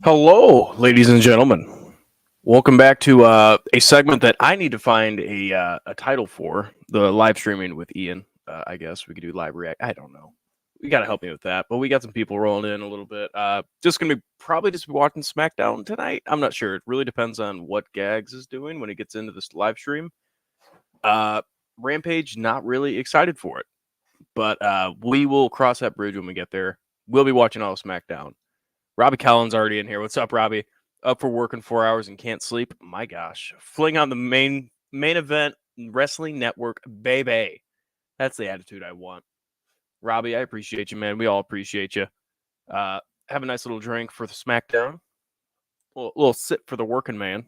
Hello, ladies and gentlemen. Welcome back to a segment that I need to find a title for the live streaming with Ian. I guess we could do live react. I don't know. You got to help me with that. But we got some people rolling in a little bit. Just gonna be probably just watching Smackdown tonight. I'm not sure. It really depends on what Gags is doing when he gets into this live stream. Rampage, not really excited for it, but we will cross that bridge when we get there. We'll be watching all of Smackdown. Robbie Collins already in here. What's up, Robbie? Up for working 4 hours and can't sleep? My gosh. Fling on the main event wrestling network, baby. That's the attitude I want. Robbie, I appreciate you, man. We all appreciate you. Have a nice little drink for the SmackDown. A little sip for the working man.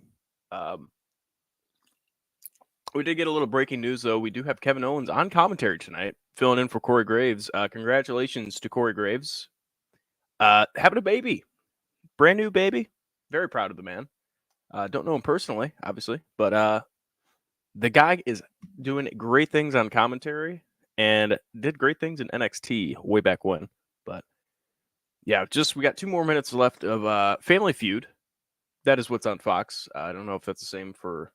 We did get a little breaking news, though. We do have Kevin Owens on commentary tonight, filling in for Corey Graves. Congratulations to Corey Graves. Having a baby. Brand new baby. Very proud of the man. Don't know him personally, obviously, but the guy is doing great things on commentary and did great things in NXT way back when. But yeah, we got 2 more minutes left of Family Feud. That is what's on Fox. I don't know if that's the same for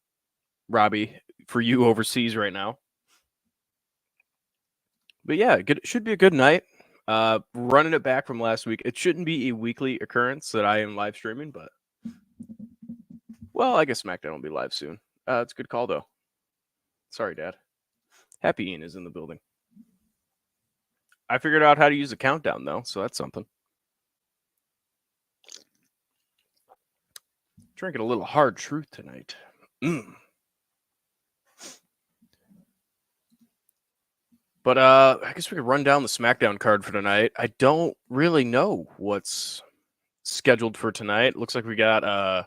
Robbie, for you overseas right now. But yeah, should be a good night. Running it back from last week. It shouldn't be a weekly occurrence that I am live streaming, but well, I guess SmackDown will be live soon. It's a good call, though. Sorry, Dad. Happy Ian is in the building. I figured out how to use a countdown, though, so that's something. Drinking a little hard truth tonight. But I guess we could run down the SmackDown card for tonight. I don't really know what's scheduled for tonight. Looks like we got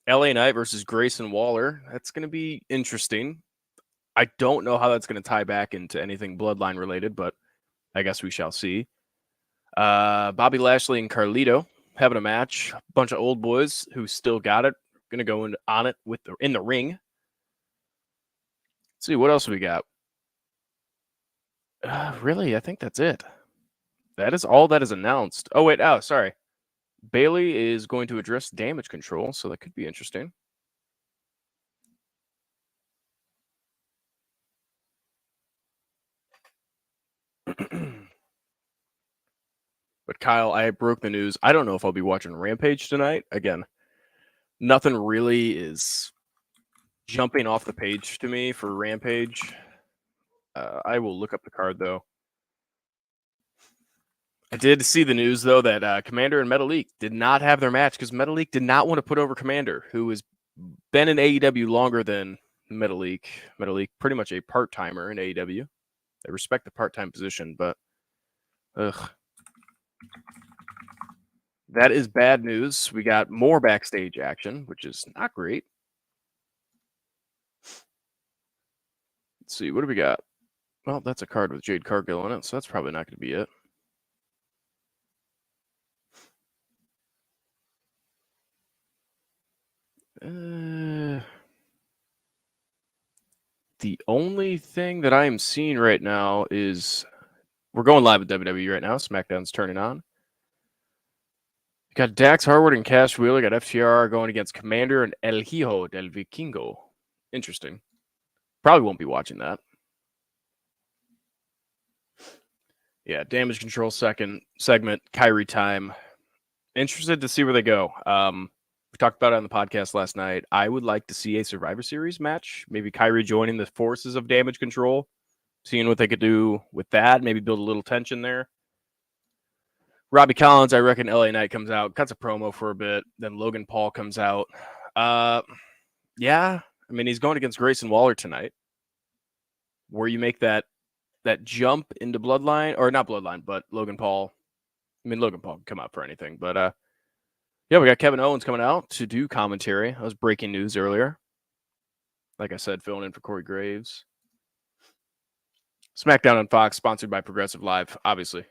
LA Knight versus Grayson Waller. That's going to be interesting. I don't know how that's going to tie back into anything bloodline related, but I guess we shall see. Bobby Lashley and Carlito having a match. A bunch of old boys who still got it. Going to go on it in the ring. Let's see, what else we got? Really, I think that's it. That is all that is announced. Oh, wait. Oh, sorry. Bailey is going to address damage control, so that could be interesting. But Kyle, I broke the news. I don't know if I'll be watching Rampage tonight. Again, nothing really is jumping off the page to me for Rampage. I will look up the card, though. I did see the news, though, that Commander and Metalik did not have their match because Metalik did not want to put over Commander, who has been in AEW longer than Metalik. Metalik, pretty much a part-timer in AEW. I respect the part-time position, but ugh. That is bad news. We got more backstage action, which is not great. Let's see, what do we got? Well, that's a card with Jade Cargill in it, so that's probably not going to be it. The only thing that I am seeing right now is we're going live with WWE right now. SmackDown's turning on. We got Dax Harwood and Cash Wheeler. Got FTR going against Commander and El Hijo del Vikingo. Interesting. Probably won't be watching that. Yeah, damage control segment, Kyrie time. Interested to see where they go. We talked about it on the podcast last night. I would like to see a Survivor Series match. Maybe Kyrie joining the forces of damage control, seeing what they could do with that. Maybe build a little tension there. Robbie Collins, I reckon LA Knight comes out, cuts a promo for a bit. Then Logan Paul comes out. Yeah, I mean, he's going against Grayson Waller tonight, where you make that jump into Bloodline, or not Bloodline, but Logan Paul. I mean, Logan Paul can come out for anything, but yeah, we got Kevin Owens coming out to do commentary. That was breaking news earlier. Like I said, filling in for Corey Graves. SmackDown on Fox, sponsored by Progressive Live, obviously.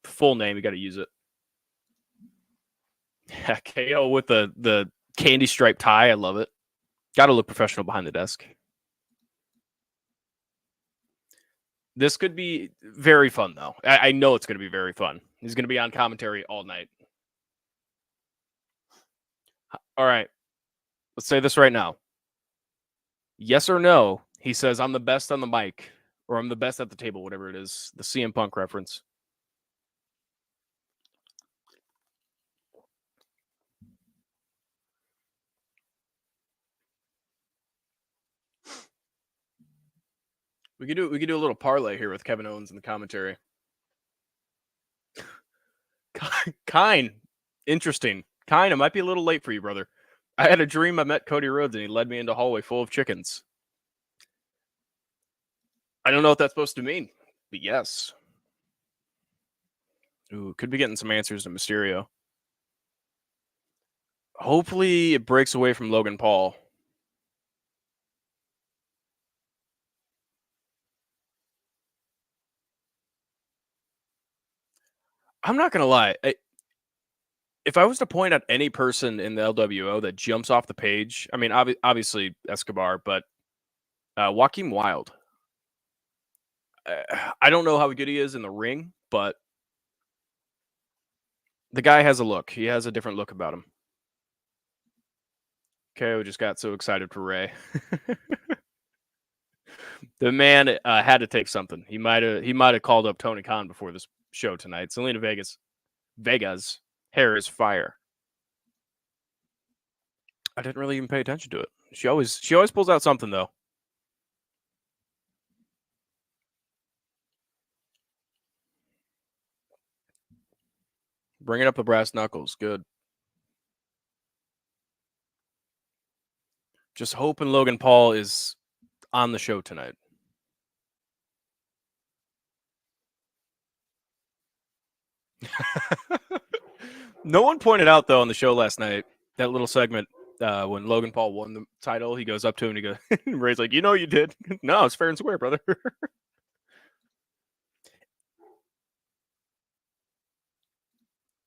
Full name, you got to use it. Yeah, KO with the candy stripe tie. I love it. Got to look professional behind the desk. This could be very fun, though. I know it's going to be very fun. He's going to be on commentary all night. All right. Let's say this right now. Yes or no? He says, I'm the best on the mic, or I'm the best at the table, whatever it is. The CM Punk reference. We could do a little parlay here with Kevin Owens in the commentary. Kine. Interesting. Kine, it might be a little late for you, brother. I had a dream I met Cody Rhodes and he led me into a hallway full of chickens. I don't know what that's supposed to mean, but yes. Ooh, could be getting some answers to Mysterio. Hopefully it breaks away from Logan Paul. I'm not gonna lie. If I was to point at any person in the LWO that jumps off the page, I mean, obviously Escobar, but Joaquin Wilde. I don't know how good he is in the ring, but the guy has a look. He has a different look about him. KO just got so excited for Ray. The man had to take something. He might have called up Tony Khan before this show tonight. Selena Vega's hair is fire. I didn't really even pay attention to it. She always pulls out something though. Bringing up the brass knuckles, good. Just hoping Logan Paul is on the show tonight. No one pointed out though on the show last night that little segment when Logan Paul won the title. He goes up to him and he goes, Ray's like, you did. No, it's fair and square, brother.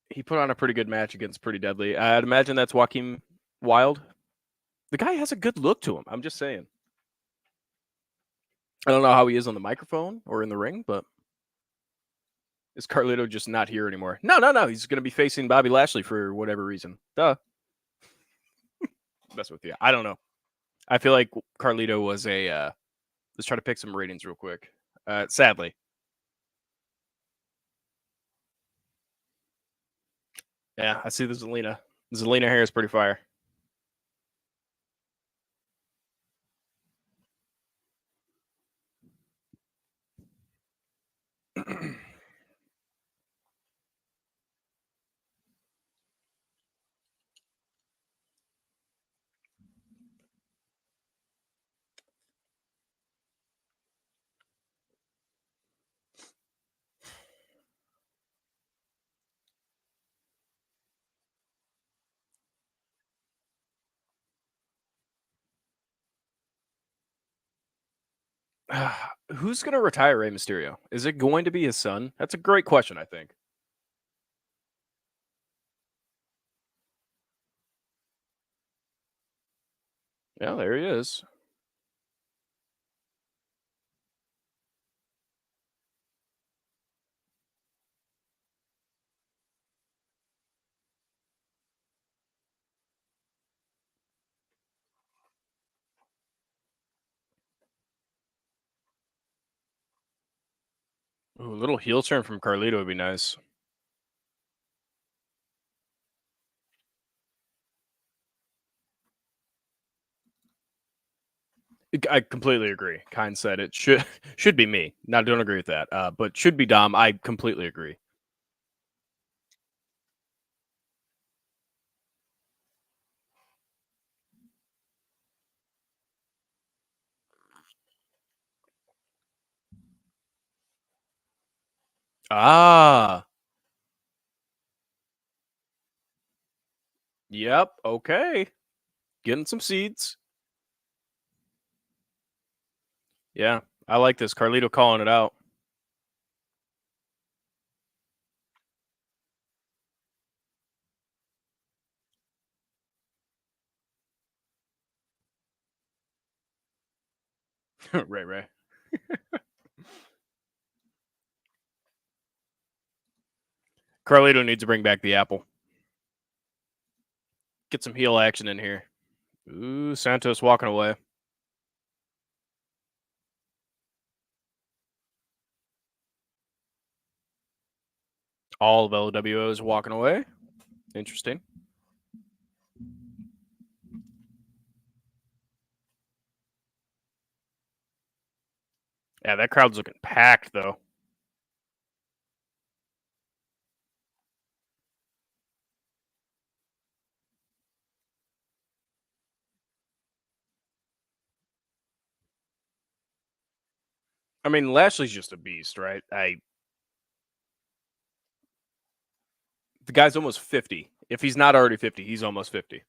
He put on a pretty good match against Pretty Deadly. I'd imagine that's Joaquin Wilde. The guy has a good look to him. I'm just saying. I don't know how he is on the microphone or in the ring, but is Carlito just not here anymore? No. He's going to be facing Bobby Lashley for whatever reason. Duh. Mess with you. I don't know. I feel like Carlito was a. Let's try to pick some ratings real quick. Sadly. Yeah, I see the Zelina. Zelina hair is pretty fire. Who's going to retire Rey Mysterio? Is it going to be his son? That's a great question, I think. Yeah, there he is. Ooh, a little heel turn from Carlito would be nice. I completely agree. Kind said it should be me. Now, don't agree with that, but should be Dom. I completely agree. Ah, yep. Okay, getting some seeds. Yeah, I like this. Carlito calling it out. Right. Carlito needs to bring back the apple. Get some heel action in here. Ooh, Santos walking away. All of LWO is walking away. Interesting. Yeah, that crowd's looking packed, though. I mean, Lashley's just a beast, right? The guy's almost 50. If he's not already 50, he's almost 50.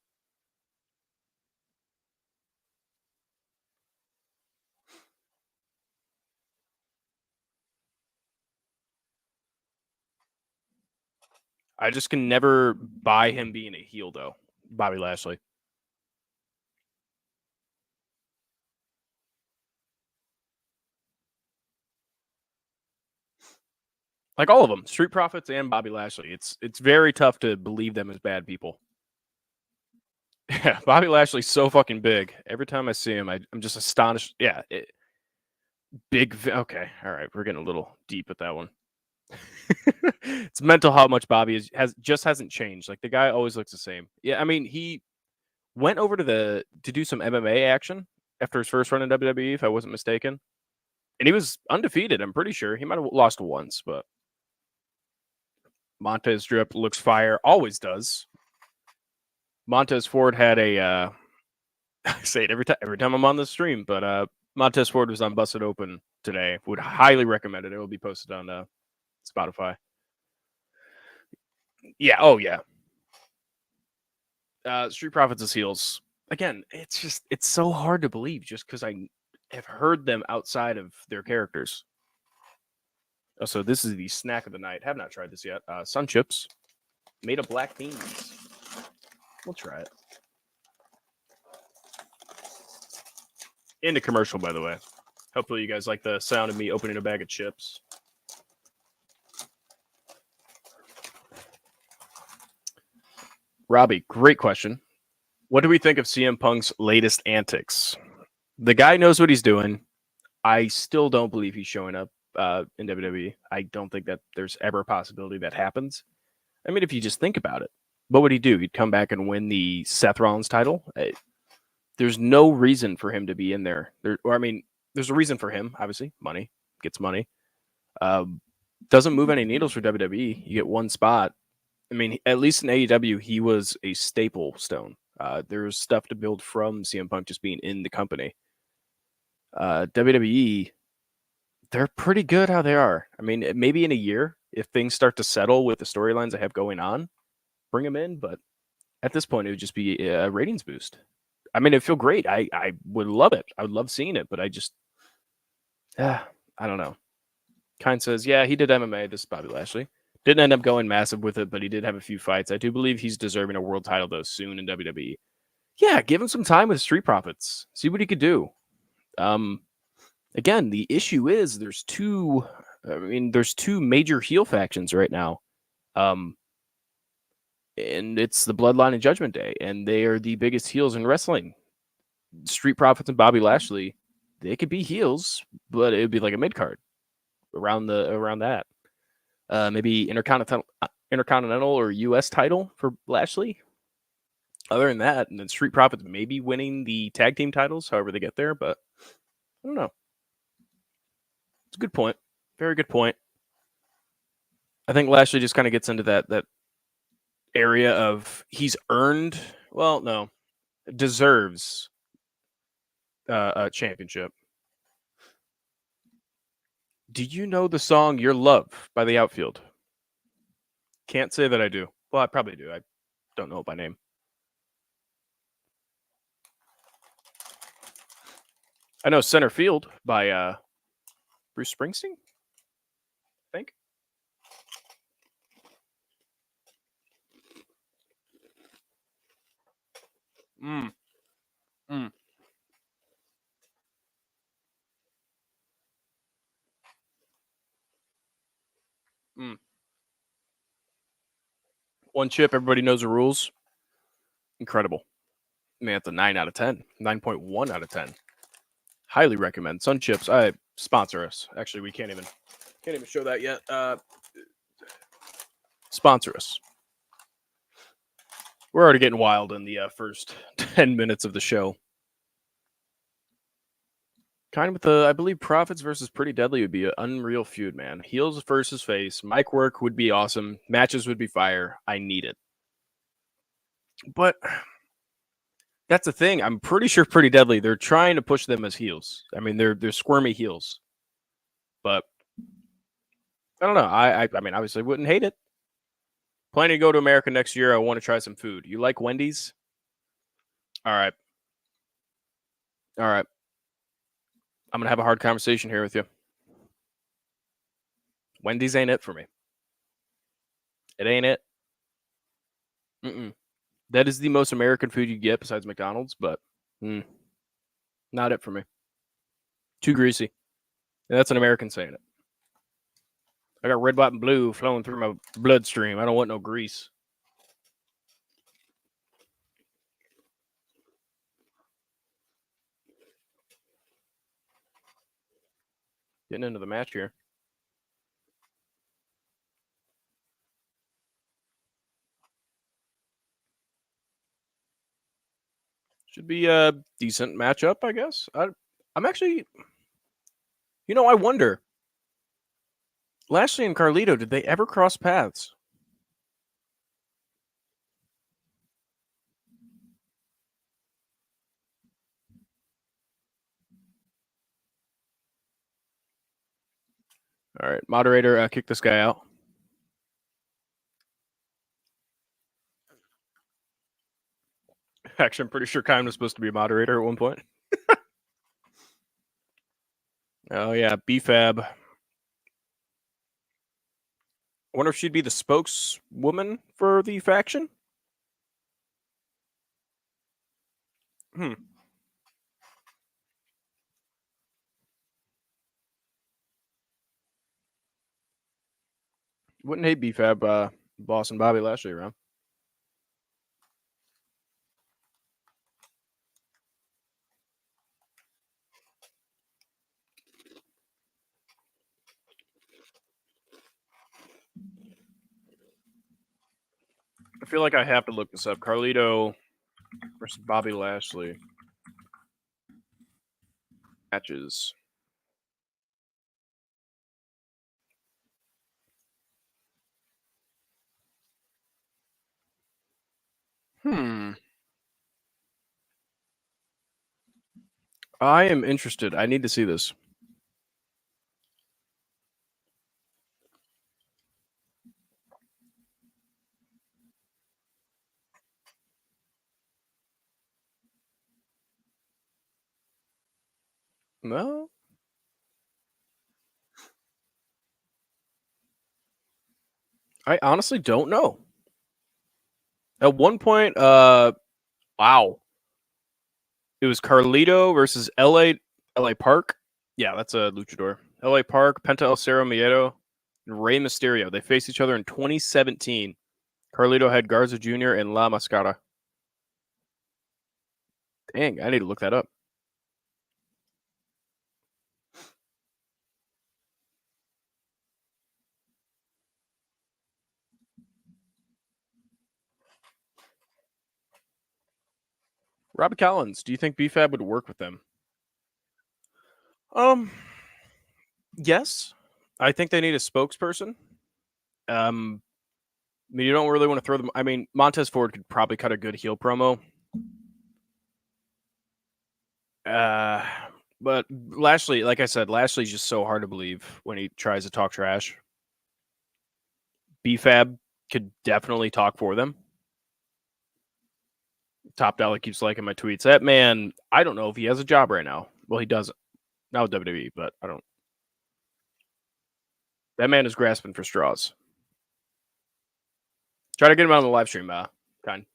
I just can never buy him being a heel, though. Bobby Lashley. Like all of them, Street Profits and Bobby Lashley. It's very tough to believe them as bad people. Yeah, Bobby Lashley's so fucking big. Every time I see him, I'm just astonished. Yeah, okay, all right, we're getting a little deep with that one. It's mental how much Bobby hasn't changed. Like the guy always looks the same. Yeah, I mean he went over to do some MMA action after his first run in WWE, if I wasn't mistaken, and he was undefeated. I'm pretty sure he might have lost once, but Montez drip looks fire. Always does. Montez Ford had a I say it every time I'm on the stream, but Montez Ford was on Busted Open today. Would highly recommend it. It will be posted on Spotify. Yeah. Oh yeah. Street Profits as heels. Again, it's so hard to believe just because I have heard them outside of their characters. Oh, so this is the snack of the night. Have not tried this yet. Sun chips made of black beans. We'll try it. Into commercial, by the way. Hopefully, you guys like the sound of me opening a bag of chips. Robbie, great question. What do we think of CM Punk's latest antics? The guy knows what he's doing. I still don't believe he's showing up in WWE. I don't think that there's ever a possibility that happens. I mean, if you just think about it, what would he do? He'd come back and win the Seth Rollins title. There's no reason for him to be in there. There's a reason for him. Obviously, money gets money. Doesn't move any needles for WWE. You get one spot. I mean, at least in AEW, he was a staple stone. There's stuff to build from CM Punk just being in the company. WWE, they're pretty good how they are. I mean, maybe in a year, if things start to settle with the storylines they have going on, bring them in. But at this point, it would just be a ratings boost. I mean, it'd feel great. I would love it. I would love seeing it, but I don't know. Kind says, yeah, he did MMA. This is Bobby Lashley. Didn't end up going massive with it, but he did have a few fights. I do believe he's deserving a world title, though, soon in WWE. Yeah, give him some time with Street Profits. See what he could do. Again, the issue is there's two major heel factions right now. And it's the Bloodline and Judgment Day, and they are the biggest heels in wrestling. Street Profits and Bobby Lashley, they could be heels, but it would be like a mid card around that. Maybe intercontinental or U.S. title for Lashley. Other than that, and then Street Profits maybe winning the tag team titles, however they get there, but I don't know. It's a good point. Very good point. I think Lashley just kind of gets into that area of he's earned, deserves a championship. Do you know the song Your Love by the Outfield? Can't say that I do. Well, I probably do. I don't know it by name. I know Center Field by Bruce Springsteen, I think. Mm. Mm. Mm. One chip, everybody knows the rules. Incredible. Man, it's a 9 out of 10. 9.1 out of 10. Highly recommend. Sun Chips, sponsor us. Actually, we can't even show that yet. Sponsor us. We're already getting wild in the first 10 minutes of the show. Kind of with I believe Profits versus Pretty Deadly would be an unreal feud, man. Heels versus face. Mic work would be awesome. Matches would be fire. I need it. But that's the thing. I'm pretty sure Pretty Deadly, they're trying to push them as heels. I mean, they're squirmy heels. But I don't know. I mean, obviously wouldn't hate it. Planning to go to America next year. I want to try some food. You like Wendy's? All right. All right. I'm going to have a hard conversation here with you. Wendy's ain't it for me. It ain't it. Mm-mm. That is the most American food you get besides McDonald's, but not it for me. Too greasy. And that's an American saying it. I got red, white, and blue flowing through my bloodstream. I don't want no grease. Getting into the match here. Should be a decent matchup, I guess. I'm actually, I wonder. Lashley and Carlito, did they ever cross paths? All right, moderator, kick this guy out. Actually, I'm pretty sure Kyle was supposed to be a moderator at one point. Oh, yeah, BFAB. I wonder if she'd be the spokeswoman for the faction? Wouldn't hate BFAB boss and Bobby Lashley around. I feel like I have to look this up. Carlito versus Bobby Lashley matches. I am interested. I need to see this. No. I honestly don't know. At one point, wow. It was Carlito versus LA Park. Yeah, that's a luchador. LA Park, Penta El Cerro Miedo, and Rey Mysterio. They faced each other in 2017. Carlito had Garza Jr. and La Mascara. Dang, I need to look that up. Robbie Collins, do you think BFAB would work with them? Yes. I think they need a spokesperson. I mean, you don't really want to throw them. I mean, Montez Ford could probably cut a good heel promo. But Lashley, like I said, Lashley's just so hard to believe when he tries to talk trash. BFAB could definitely talk for them. Top Dollar keeps liking my tweets. That man, I don't know if he has a job right now. Well, he doesn't. Not with WWE, but I don't. That man is grasping for straws. Try to get him on the live stream, Kind.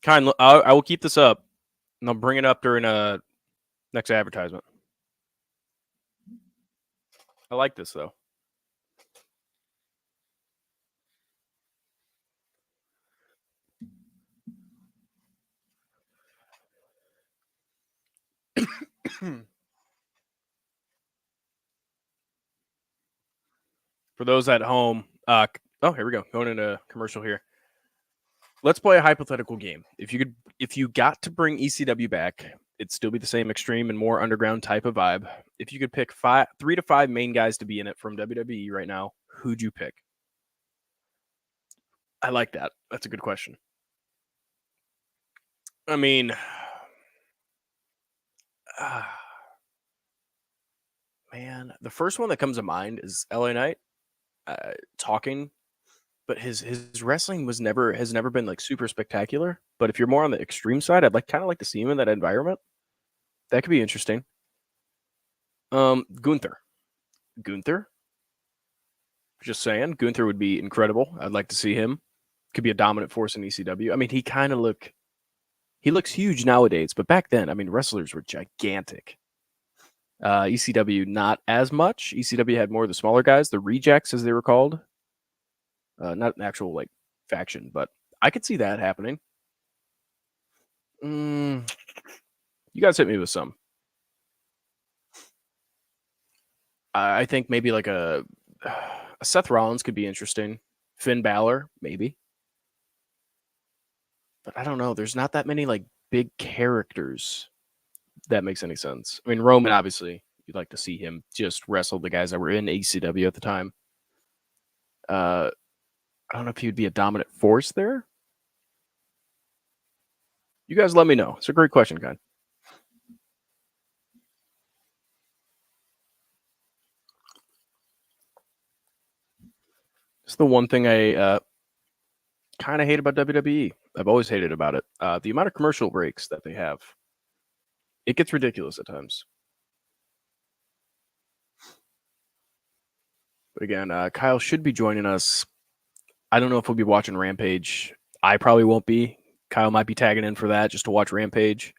Kind. I will keep this up, and I'll bring it up during a next advertisement. I like this though. For those at home, oh, here we go. Going into commercial here. Let's play a hypothetical game. If you got to bring ECW back, it'd still be the same extreme and more underground type of vibe. If you could pick 3 to 5 main guys to be in it from WWE right now, who'd you pick? I like that. That's a good question. I mean, man, the first one that comes to mind is LA Knight talking, but his wrestling has never been like super spectacular. But if you're more on the extreme side, I'd like to see him in that environment. That could be interesting. Gunther. Gunther. Just saying, Gunther would be incredible. I'd like to see him. Could be a dominant force in ECW. I mean, he looks huge nowadays, but back then, I mean, wrestlers were gigantic. ECW not as much. ECW had more of the smaller guys, the rejects as they were called. Not an actual like faction, but I could see that happening. You guys hit me with some. I think maybe like a Seth Rollins could be interesting. Finn Balor, maybe. But I don't know. There's not that many like big characters that makes any sense. I mean, Roman, obviously, you'd like to see him just wrestle the guys that were in ECW at the time. I don't know if he'd be a dominant force there. You guys let me know. It's a great question, guy. It's the one thing I kind of hate about WWE. I've always hated about it. The amount of commercial breaks that they have. It gets ridiculous at times. But again, Kyle should be joining us. I don't know if we'll be watching Rampage. I probably won't be. Kyle might be tagging in for that just to watch Rampage.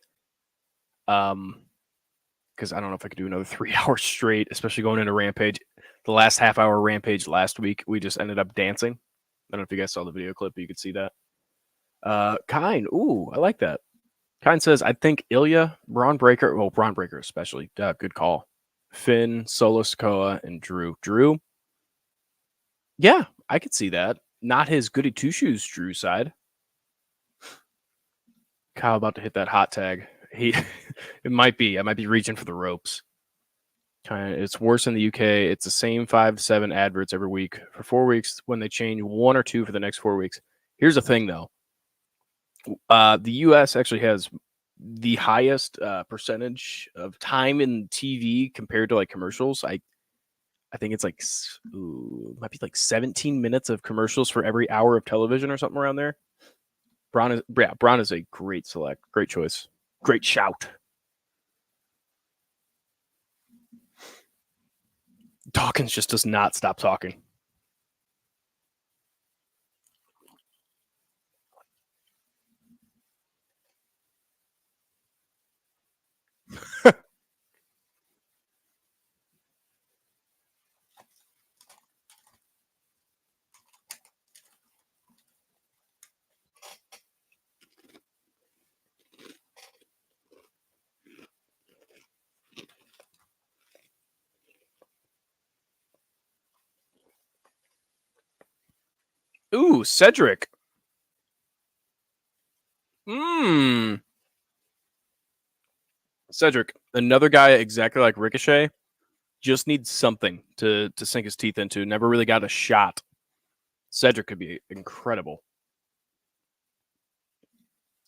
Because I don't know if I could do another 3 hours straight, especially going into Rampage. The last half hour Rampage last week, we just ended up dancing. I don't know if you guys saw the video clip, but you could see that. Kine, ooh, I like that. Kine says, I think Ilya, Braun Breaker, well, Braun Breaker especially, good call. Finn, Solo Sikoa, and Drew. Drew, yeah, I could see that. Not his goody two shoes Drew side. Kyle about to hit that hot tag. It might be. I might be reaching for the ropes. It's worse in the UK. It's the same 5 to 7 adverts every week for 4 weeks. When they change 1 or 2 for the next 4 weeks. Here's the thing, though. The US actually has the highest percentage of time in TV compared to like commercials. I think it's like might be like 17 minutes of commercials for every hour of television or something around there. Braun is a great select, great choice, great shout. Dawkins just does not stop talking. Ooh, Cedric. Cedric, another guy exactly like Ricochet, just needs something to sink his teeth into. Never really got a shot. Cedric could be incredible.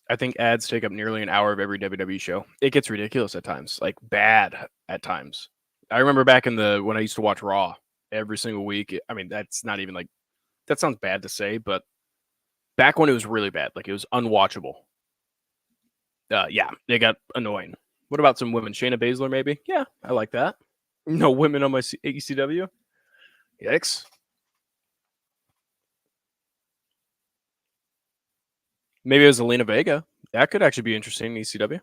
I think ads take up nearly an hour of every WWE show. It gets ridiculous at times, like bad at times. I remember back in when I used to watch Raw every single week. I mean, that's not even like that sounds bad to say, but back when it was really bad, like it was unwatchable. Yeah, it got annoying. What about some women? Shayna Baszler, maybe? Yeah, I like that. No women on my ECW. Yikes. Maybe it was Elena Vega. That could actually be interesting in ECW.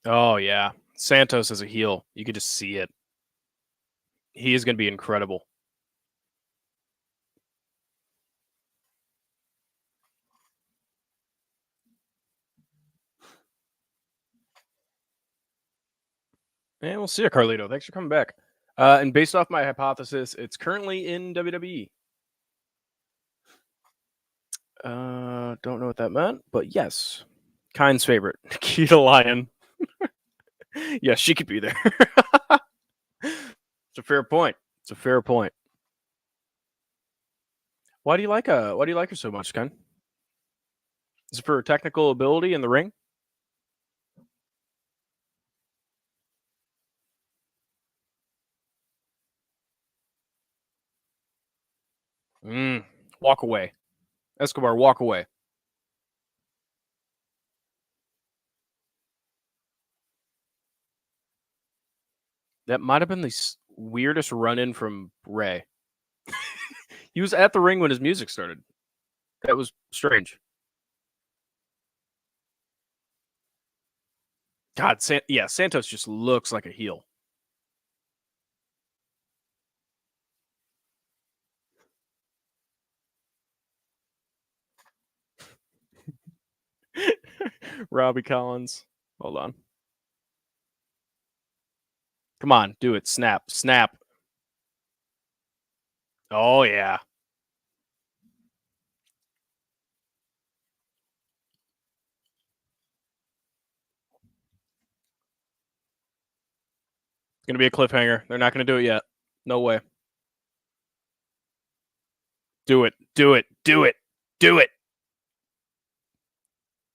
Oh yeah, Santos as a heel, you could just see it. He is going to be incredible. And we'll see you, Carlito. Thanks for coming back. And based off my hypothesis, it's currently in WWE. Don't know what that meant, but yes. Kind's favorite, Nikita Lyon. Yes, she could be there. It's a fair point. It's a fair point. Why do you like her so much, Ken? Is it for her technical ability in the ring? Walk away. Escobar, walk away. That might have been the weirdest run in from Ray. He was at the ring when his music started. That was strange. God, Santos just looks like a heel. Robbie Collins. Hold on. Come on, do it. Snap. Snap. Oh, yeah. It's going to be a cliffhanger. They're not going to do it yet. No way. Do it. Do it. Do it. Do it.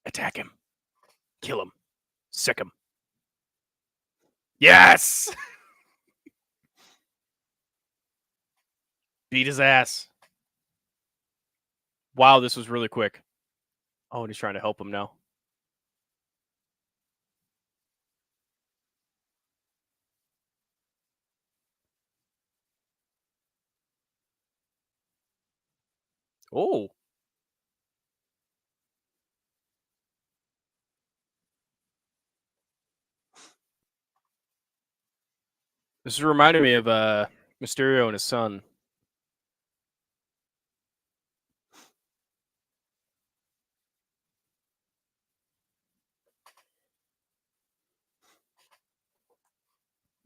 Attack him. Kill him. Sick him. Yes! Beat his ass. Wow, this was really quick. Oh, and he's trying to help him now. Oh. This is reminding me of Mysterio and his son.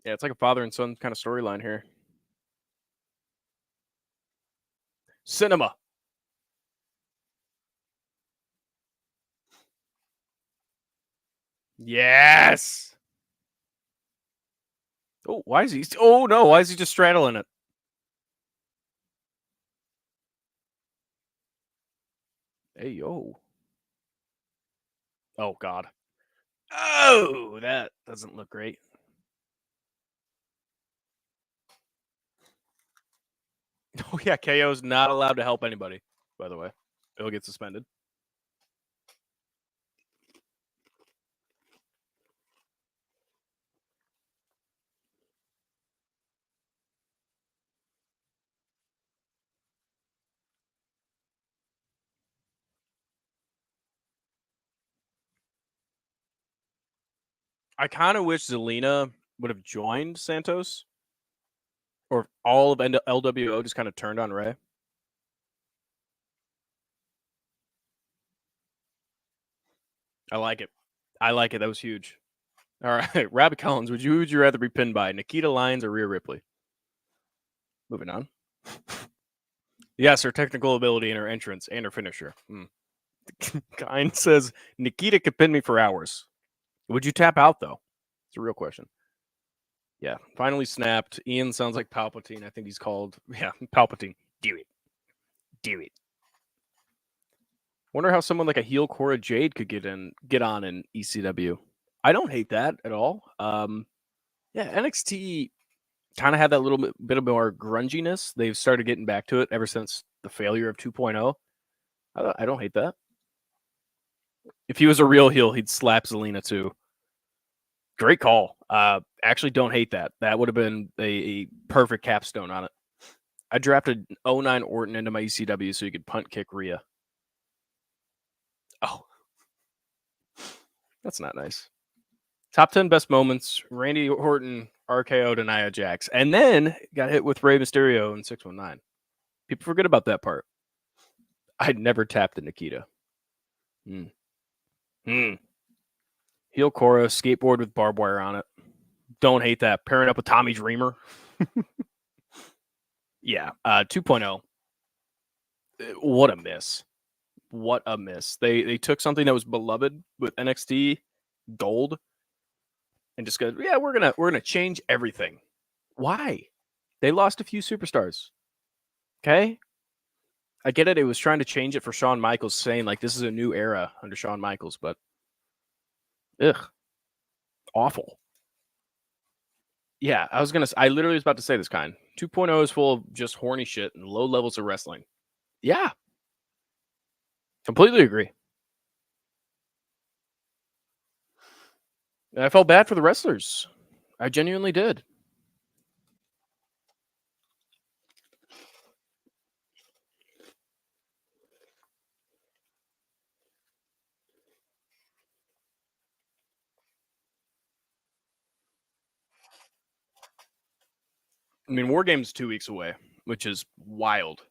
Yeah, it's like a father and son kind of storyline here. Cinema. Yes. Oh, why is he? Oh no, why is he just straddling it? Hey yo. Oh god. Oh, that doesn't look great. Oh yeah, KO's not allowed to help anybody. By the way, he'll get suspended. I kind of wish Zelina would have joined Santos, or all of LWO just kind of turned on Ray. I like it. I like it. That was huge. All right, Robbie Collins. Would you rather be pinned by Nikita Lyons or Rhea Ripley? Moving on. Yes, her technical ability and her entrance and her finisher. Kind says Nikita could pin me for hours. Would you tap out though? It's a real question. Yeah, finally snapped. Ian sounds like Palpatine. I think he's called Palpatine. Do it. Do it. Wonder how someone like a heel Cora Jade could get on in ECW. I don't hate that at all. Yeah, NXT kind of had that little bit of more grunginess. They've started getting back to it ever since the failure of 2.0. I don't hate that. If he was a real heel, he'd slap Zelina too. Great call. Actually, don't hate that. That would have been a perfect capstone on it. I drafted 09 Orton into my ECW so you could punt kick Rhea. Oh. That's not nice. Top 10 best moments: Randy Orton RKO'd Nia Jax, and then got hit with Rey Mysterio in 619. People forget about that part. I'd never tapped the Nikita. Mm. Mm. Heel Cora, skateboard with barbed wire on it. Don't hate that. Pairing up with Tommy Dreamer. Yeah, 2.0. What a miss. What a miss. They took something that was beloved with NXT Gold and just go, yeah, we're gonna change everything. Why? They lost a few superstars. Okay. I get it. It was trying to change it for Shawn Michaels, saying like this is a new era under Shawn Michaels, but ugh, awful. Yeah, I literally was about to say this kind. 2.0 is full of just horny shit and low levels of wrestling. Yeah, completely agree. And I felt bad for the wrestlers. I genuinely did. I mean, War Games 2 weeks away, which is wild.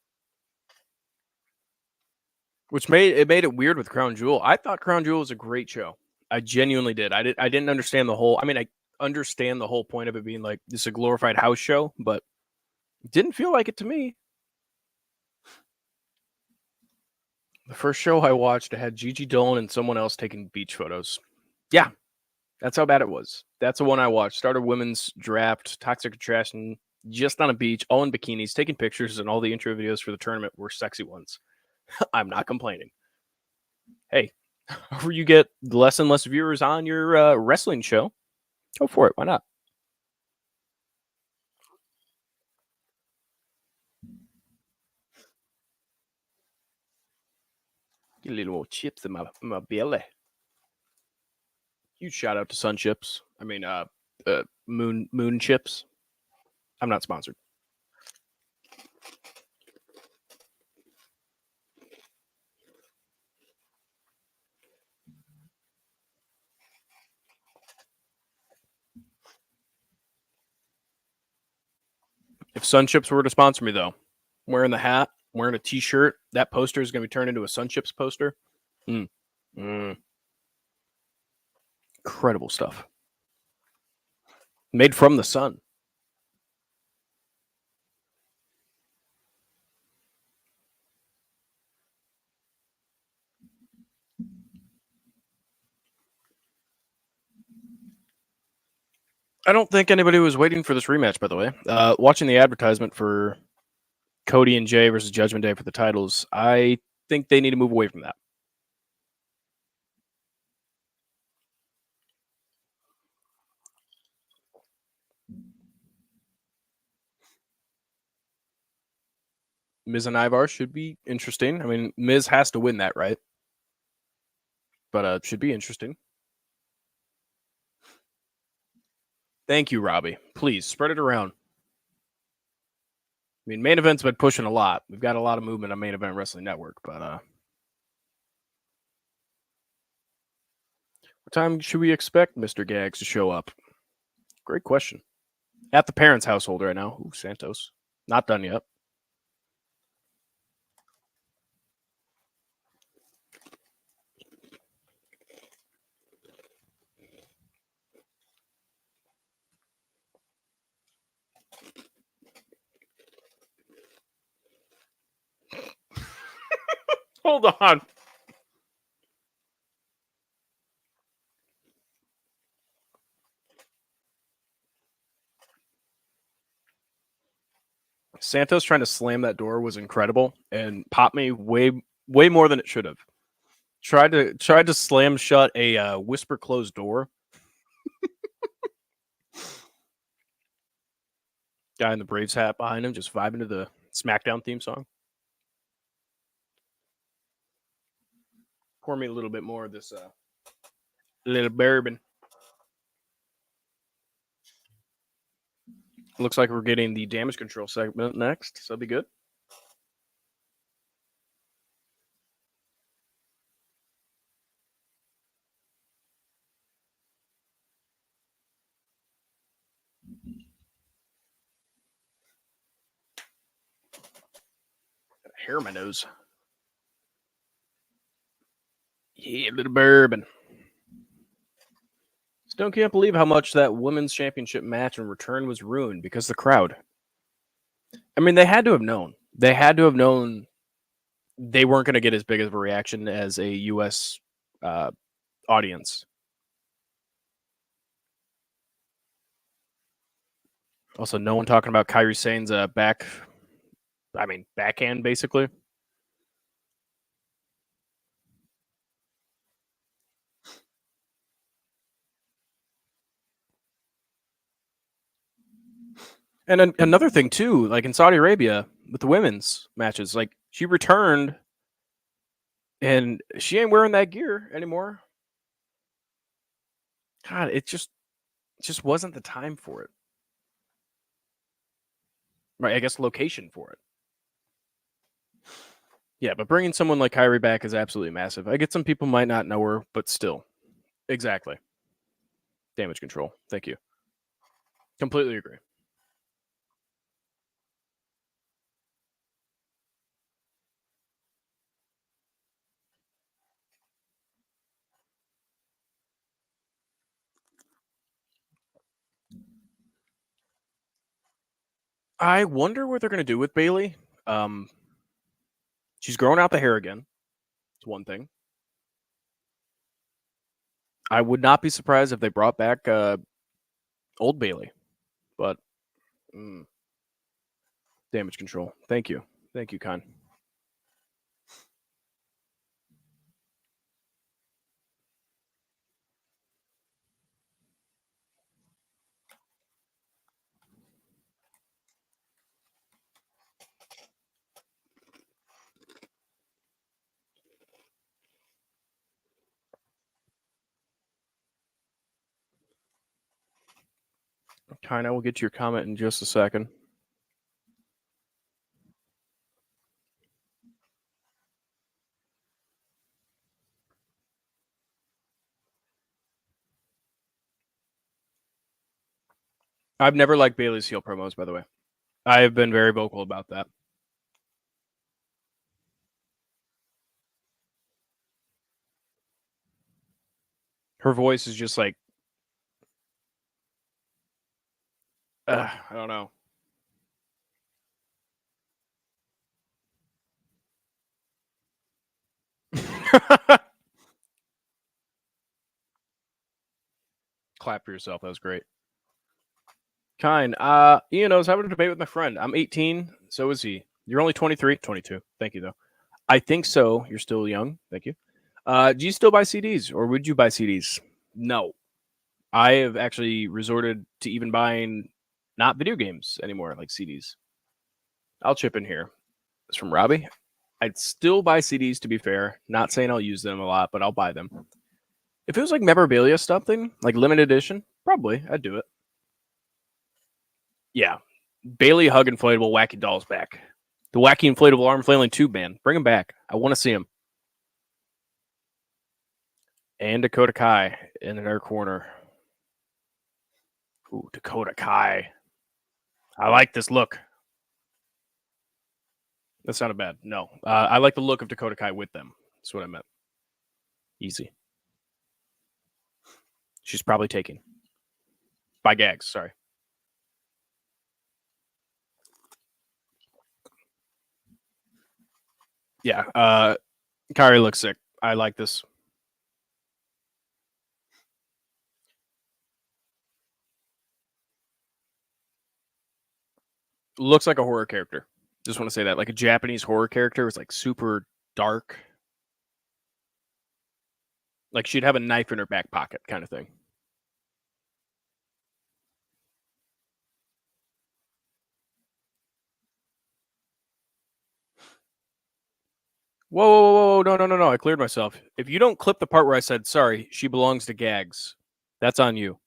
Which made it weird with Crown Jewel. I thought Crown Jewel was a great show. I genuinely did. I didn't understand the whole. I mean, I understand the whole point of it being like this is a glorified house show, but it didn't feel like it to me. The first show I watched, I had Gigi Dolan and someone else taking beach photos. Yeah, that's how bad it was. That's the one I watched. Started women's draft, toxic attraction, just on a beach, all in bikinis, taking pictures, and all the intro videos for the tournament were sexy ones. I'm not complaining. Hey, whenever you get less and less viewers on your wrestling show, go for it. Why not? Get a little more chips in my belly. Huge shout out to Sun Chips. I mean, Moon Chips. I'm not sponsored. If Sun Chips were to sponsor me, though, wearing the hat, wearing a T-shirt, that poster is going to be turned into a Sun Chips poster. Mm. Mm. Incredible stuff. Made from the sun. I don't think anybody was waiting for this rematch, by the way. Watching the advertisement for Cody and Jay versus Judgment Day for the titles, I think they need to move away from that. Miz and Ivar should be interesting. I mean, Miz has to win that, right? But should be interesting. Thank you, Robbie. Please spread it around. I mean, main event's been pushing a lot. We've got a lot of movement on Main Event Wrestling Network, but what time should we expect Mr. Gags to show up? Great question. At the parents' household right now. Ooh, Santos. Not done yet. Hold on. Santos trying to slam that door was incredible and popped me way more than it should have. Tried to slam shut a whisper closed door. Guy in the Braves hat behind him just vibing to the Smackdown theme song. Pour me a little bit more of this little bourbon. Looks like we're getting the damage control segment next, so that'll be good. hair in my nose. Yeah, a little bourbon. Still can't believe how much that women's championship match in return was ruined because of the crowd. I mean, they had to have known. They had to have known they weren't going to get as big of a reaction as a U.S. Uh, audience. Also, no one talking about Kyrie Sane's backhand, basically. And another thing too, like in Saudi Arabia with the women's matches, like she returned and she ain't wearing that gear anymore. God, it just wasn't the time for it. Right, I guess location for it. Yeah, but bringing someone like Kyrie back is absolutely massive. I get some people might not know her, but still, exactly. Damage control. Thank you. Completely agree. I wonder what they're going to do with Bailey. Um, she's growing out the hair again. It's one thing. I would not be surprised if they brought back old Bailey, but mm, damage control. Thank you. Thank you, Con. Con, I will get to your comment in just a second. I've never liked Bailey's heel promos, by the way. I have been very vocal about that. Her voice is just like, I don't know. Clap for yourself. That was great. Kind. Ian, I was having a debate with my friend. I'm 18. So is he. You're only 23. 22. Thank you, though. I think so. You're still young. Thank you. Do you still buy CDs or would you buy CDs? No. I have actually resorted to even buying not video games anymore, like CDs. I'll chip in here. It's from Robbie. I'd still buy CDs to be fair. Not saying I'll use them a lot, but I'll buy them. If it was like memorabilia something, like limited edition, probably I'd do it. Yeah. Bailey Hug Inflatable Wacky Dolls back. The Wacky Inflatable Arm Flailing Tube Man. Bring him back. I want to see him. And Dakota Kai in their corner. Ooh, Dakota Kai. I like this look. That sounded bad. No. I like the look of Dakota Kai with them. That's what I meant. Easy. She's probably taking. By gags, sorry. Yeah. Kyrie looks sick. I like this. Looks like a horror character. Just want to say that. Like a Japanese horror character. It's like super dark. Like she'd have a knife in her back pocket kind of thing. Whoa, whoa, whoa, whoa, no, no, no, no. I cleared myself. If you don't clip the part where I said, sorry, she belongs to gags, that's on you.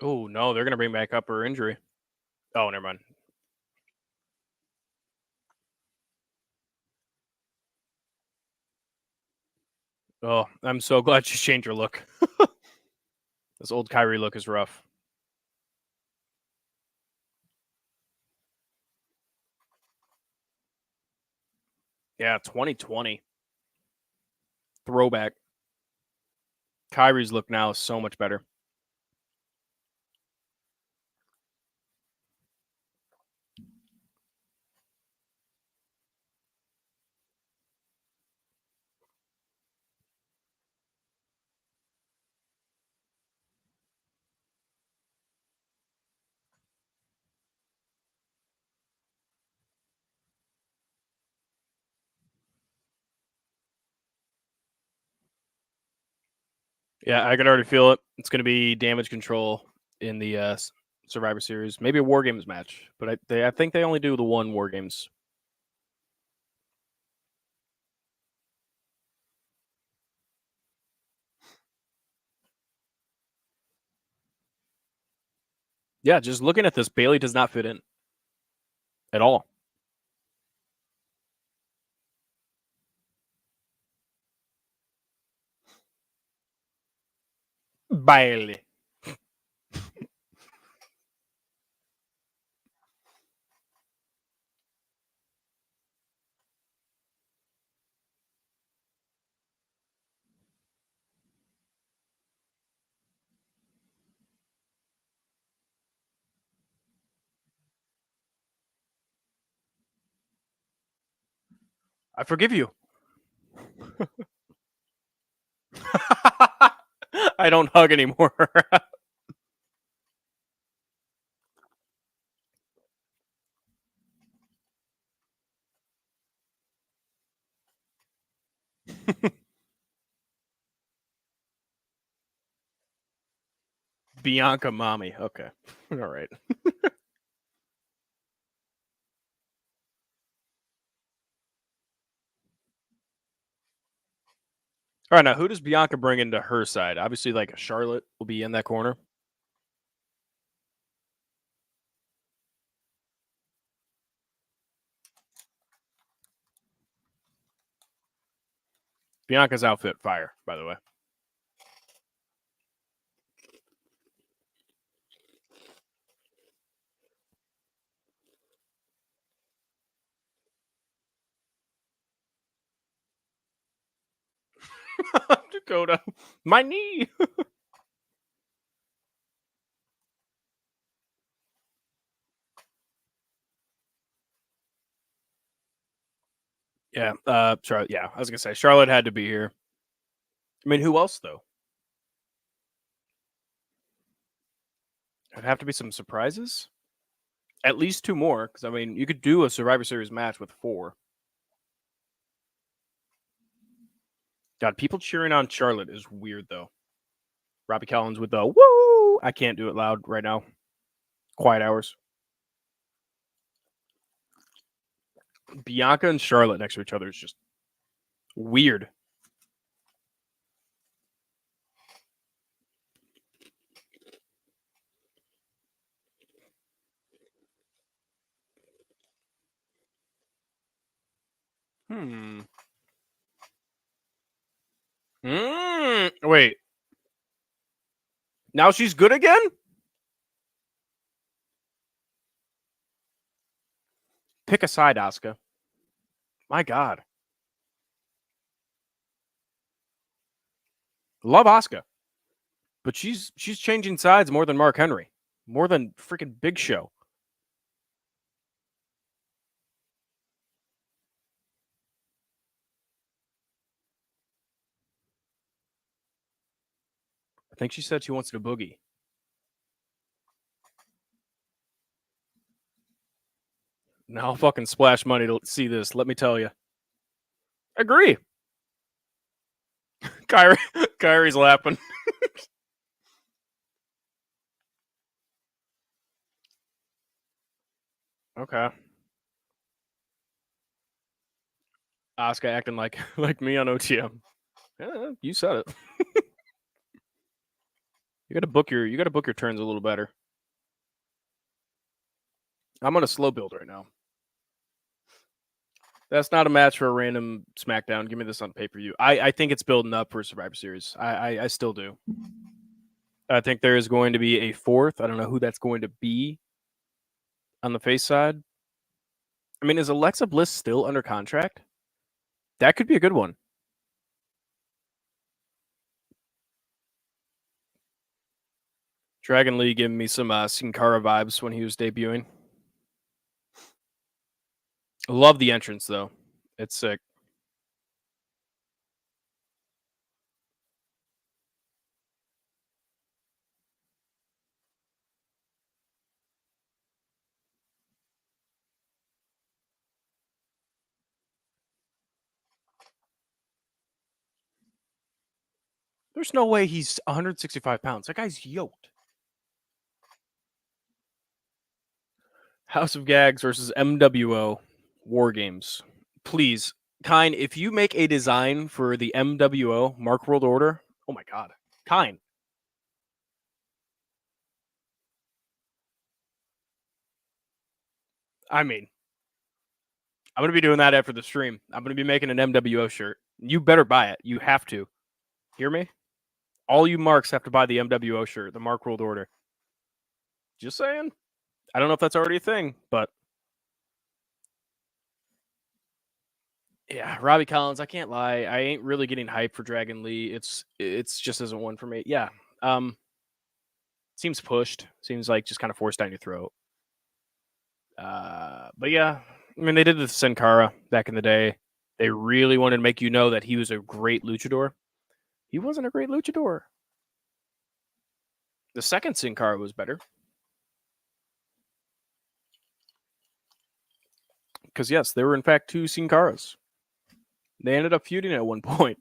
Oh no, they're gonna bring back up her injury. Oh, never mind. Oh, I'm so glad she changed her look. This old Kyrie look is rough. Yeah, 2020 throwback. Kyrie's look now is so much better. Yeah, I can already feel it. It's going to be damage control in the Survivor Series. Maybe a War Games match, but I think they only do the one War Games. Yeah, just looking at this, Bailey does not fit in at all. Bailey. I forgive you. I don't hug anymore. Bianca mommy. Okay. All right. All right, now who does Bianca bring into her side? Obviously, like Charlotte will be in that corner. Bianca's outfit, fire, by the way. Dakota, my knee. Yeah, Charlotte. Yeah, I was gonna say Charlotte had to be here. I mean, who else though? It'd have to be some surprises. At least two more, because I mean, you could do a Survivor Series match with four. God, people cheering on Charlotte is weird though. Robbie Collins with the woo. I can't do it loud right now. Quiet hours. Bianca and Charlotte next to each other is just weird. Hmm. Wait. Now she's good again? Pick a side, Asuka. My God. Love Asuka. But she's changing sides more than Mark Henry. More than freaking Big Show. I think she said she wants to boogie. Now I'll fucking splash money to see this. Let me tell you. Agree. Kyrie, Kyrie's laughing. Okay. Asuka acting like me on OTM. Yeah, you said it. You gotta book your turns a little better. I'm on a slow build right now. That's not a match for a random SmackDown. Give me this on pay-per-view. I think it's building up for Survivor Series. I still do. I think there is going to be a fourth. I don't know who that's going to be on the face side. I mean, is Alexa Bliss still under contract? That could be a good one. Dragon Lee giving me some Sin Cara vibes when he was debuting. Love the entrance though. It's sick. There's no way he's 165 pounds. That guy's yoked. House of Gags versus MWO War Games. Please, Kine, if you make a design for the MWO Mark World Order, oh my god, Kine. I mean, I'm gonna be doing that after the stream. I'm gonna be making an MWO shirt. You better buy it. You have to. Hear me? All you marks have to buy the MWO shirt, the Mark World Order. Just saying. I don't know if that's already a thing, but yeah, Robbie Collins. I can't lie. I ain't really getting hyped for Dragon Lee. It's just isn't one for me. Yeah. Seems pushed. Seems like just kind of forced down your throat. But yeah, I mean they did the Sin Cara back in the day. They really wanted to make you know that he was a great luchador. He wasn't a great luchador. The second Sin Cara was better. Because yes, there were in fact two Sin Caras. They ended up feuding at one point.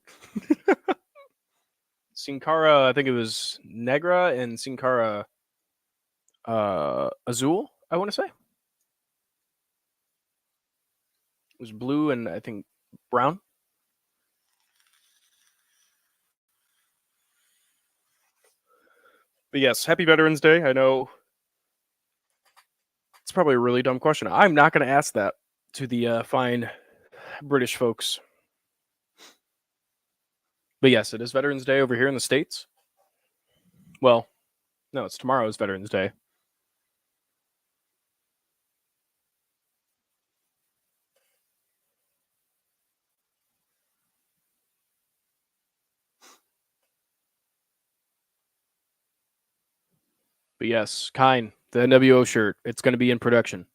Sin Cara, I think it was Negra and Sin Cara Azul, I want to say. It was blue and I think brown. But yes, happy Veterans Day. I know it's probably a really dumb question. I'm not going to ask that to the fine British folks. But yes, it is Veterans Day over here in the States. Well, no, it's tomorrow's Veterans Day. But yes, Kine, the NWO shirt, it's going to be in production.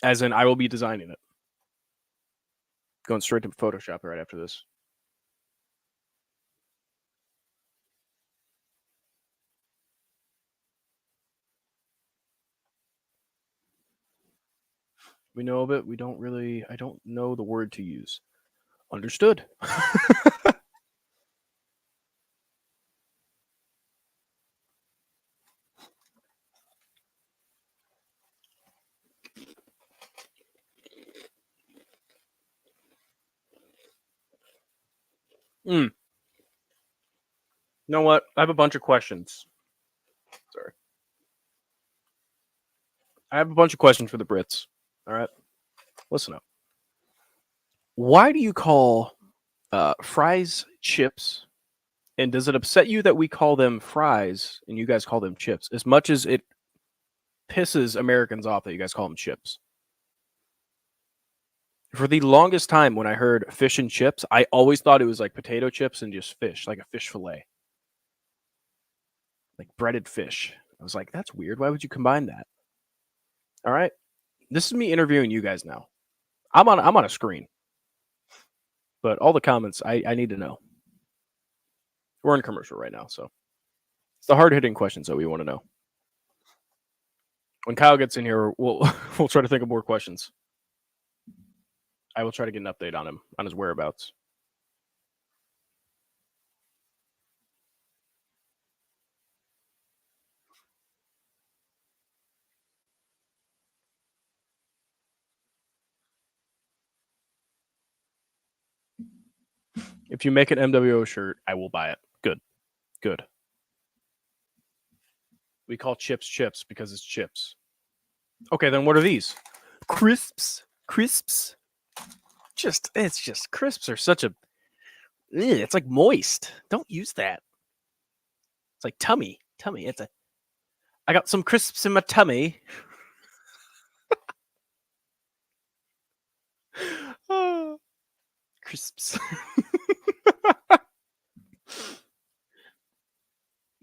As in, I will be designing it. Going straight to Photoshop right after this. We know of it. We don't really, I don't know the word to use. Understood. You know what? I have a bunch of questions. Sorry. I have a bunch of questions for the Brits. All right. Listen up. Why do you call fries chips? And does it upset you that we call them fries and you guys call them chips as much as it pisses Americans off that you guys call them chips? For the longest time, when I heard fish and chips, I always thought it was like potato chips and just fish, like a fish fillet, like breaded fish. I was like, that's weird. Why would you combine that? All right. This is me interviewing you guys now. I'm on a screen, but all the comments I need to know. We're in commercial right now, so it's the hard hitting questions that we want to know. When Kyle gets in here, we'll we'll try to think of more questions. I will try to get an update on him on his whereabouts. If you make an MWO shirt, I will buy it. Good. Good. We call chips chips because it's chips. Okay, then what are these? Crisps. Crisps. It's just crisps are such a. It's like moist. Don't use that. It's like tummy. Tummy. It's a. I got some crisps in my tummy. Crisps.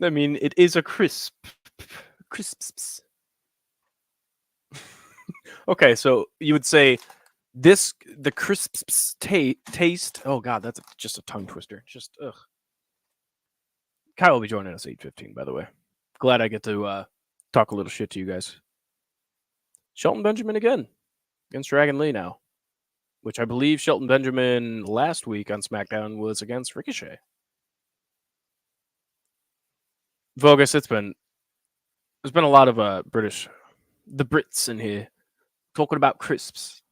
I mean, it is a crisp. Crisps. Okay, so you would say the crisps taste. Oh god, that's just a tongue twister. Just ugh. Kyle will be joining us 8:15. By the way, glad I get to talk a little shit to you guys. Shelton Benjamin again against Dragon Lee now, which I believe Shelton Benjamin last week on SmackDown was against Ricochet. Vogus, there's been a lot of the Brits in here talking about crisps.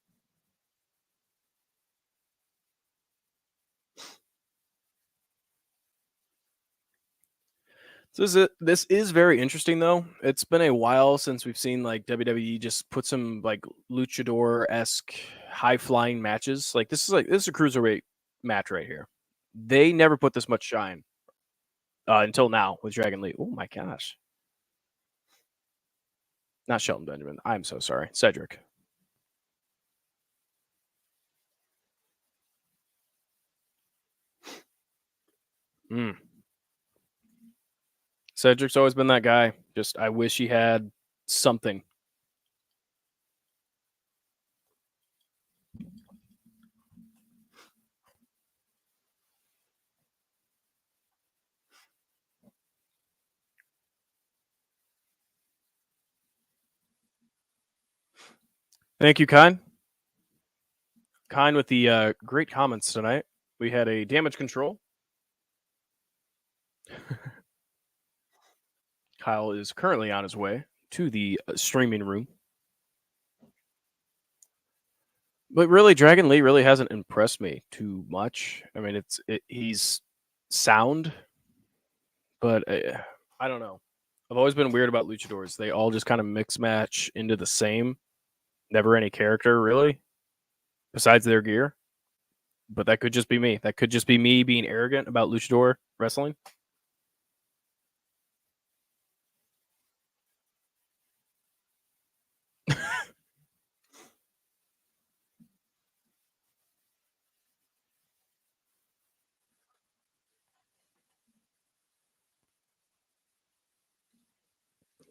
So this is very interesting though. It's been a while since we've seen like WWE just put some like luchador esque high flying matches. This is a cruiserweight match right here. They never put this much shine until now with Dragon Lee. Oh my gosh, not Shelton Benjamin. I'm so sorry, Cedric. Mm. Cedric's always been that guy. Just I wish he had something. Thank you, Kine. Kine with the great comments tonight. We had a damage control. Kyle is currently on his way to the streaming room. But really, Dragon Lee really hasn't impressed me too much. I mean, he's sound, but I don't know. I've always been weird about luchadors. They all just kind of mix match into the same. Never any character really, besides their gear. But that could just be me. That could just be me being arrogant about luchador wrestling.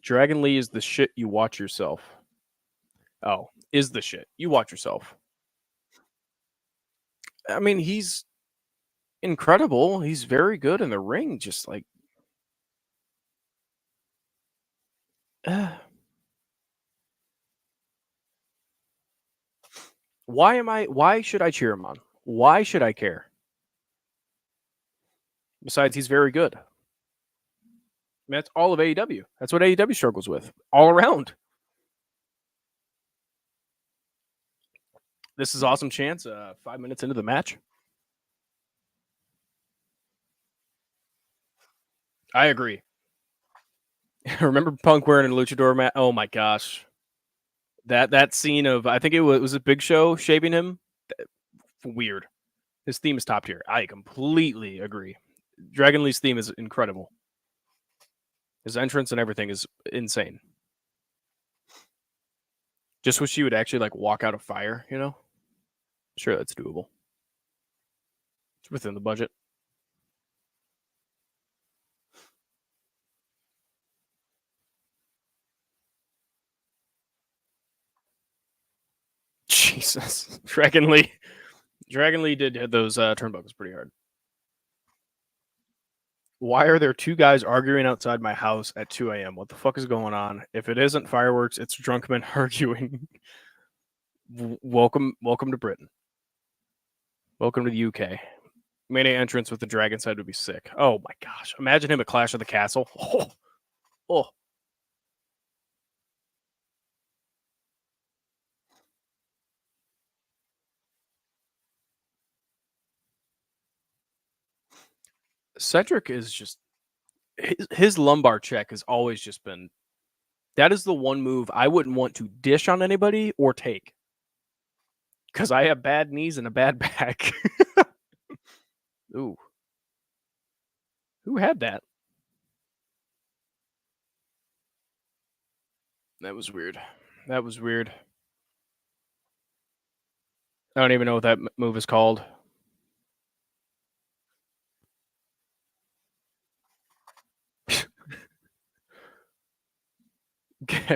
Dragon Lee is the shit you watch yourself. Oh, is the shit. You watch yourself. I mean, he's incredible. He's very good in the ring. Just like, why should I cheer him on? Why should I care? Besides, he's very good. I mean, that's all of AEW. That's what AEW struggles with all around. This is awesome chance. 5 minutes into the match. I agree. Remember Punk wearing a luchador mat? Oh my gosh. That scene of I think it was a Big Show shaving him. Weird. His theme is top tier. I completely agree. Dragon Lee's theme is incredible. His entrance and everything is insane. Just wish he would actually like walk out of fire, you know? Sure, that's doable. It's within the budget. Jesus. Dragon Lee. Dragon Lee did hit those turnbuckles pretty hard. Why are there two guys arguing outside my house at 2 a.m.? What the fuck is going on? If it isn't fireworks, it's drunk men arguing. Welcome to Britain. Welcome to the UK. Mayday entrance with the dragon side would be sick. Oh my gosh. Imagine him at Clash of the Castle. Oh. Oh. Cedric is just his lumbar check has always just been. That is the one move I wouldn't want to dish on anybody or take because I have bad knees and a bad back. Ooh, who had that? That was weird. That was weird. I don't even know what that move is called.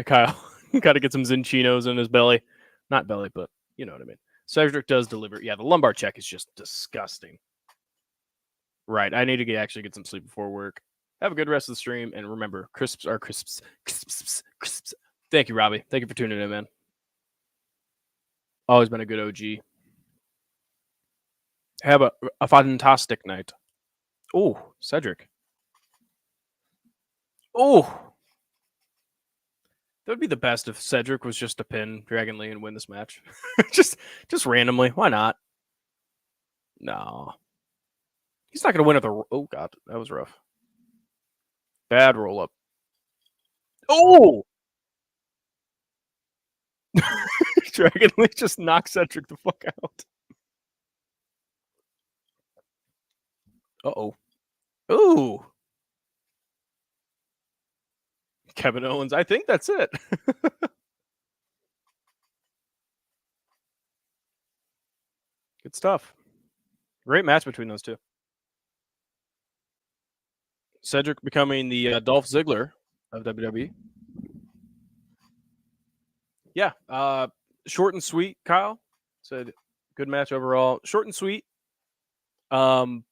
Kyle, got to get some Zinchinos in his belly. Not belly, but you know what I mean. Cedric does deliver. Yeah, the lumbar check is just disgusting. Right. I need to actually get some sleep before work. Have a good rest of the stream. And remember, crisps are crisps. Crisps, crisps. Thank you, Robbie. Thank you for tuning in, man. Always been a good OG. Have a fantastic night. Oh, Cedric. Oh, that would be the best if Cedric was just to pin Dragon Lee and win this match. just randomly. Why not? No. He's not going to win at the. Oh, God. That was rough. Bad roll up. Oh! Dragon Lee just knocked Cedric the fuck out. Uh-oh. Ooh. Kevin Owens. I think that's it. Good stuff. Great match between those two. Cedric becoming the Dolph Ziggler of WWE. Yeah. Short and sweet, Kyle. Said good match overall. Short and sweet. Cruiserweight.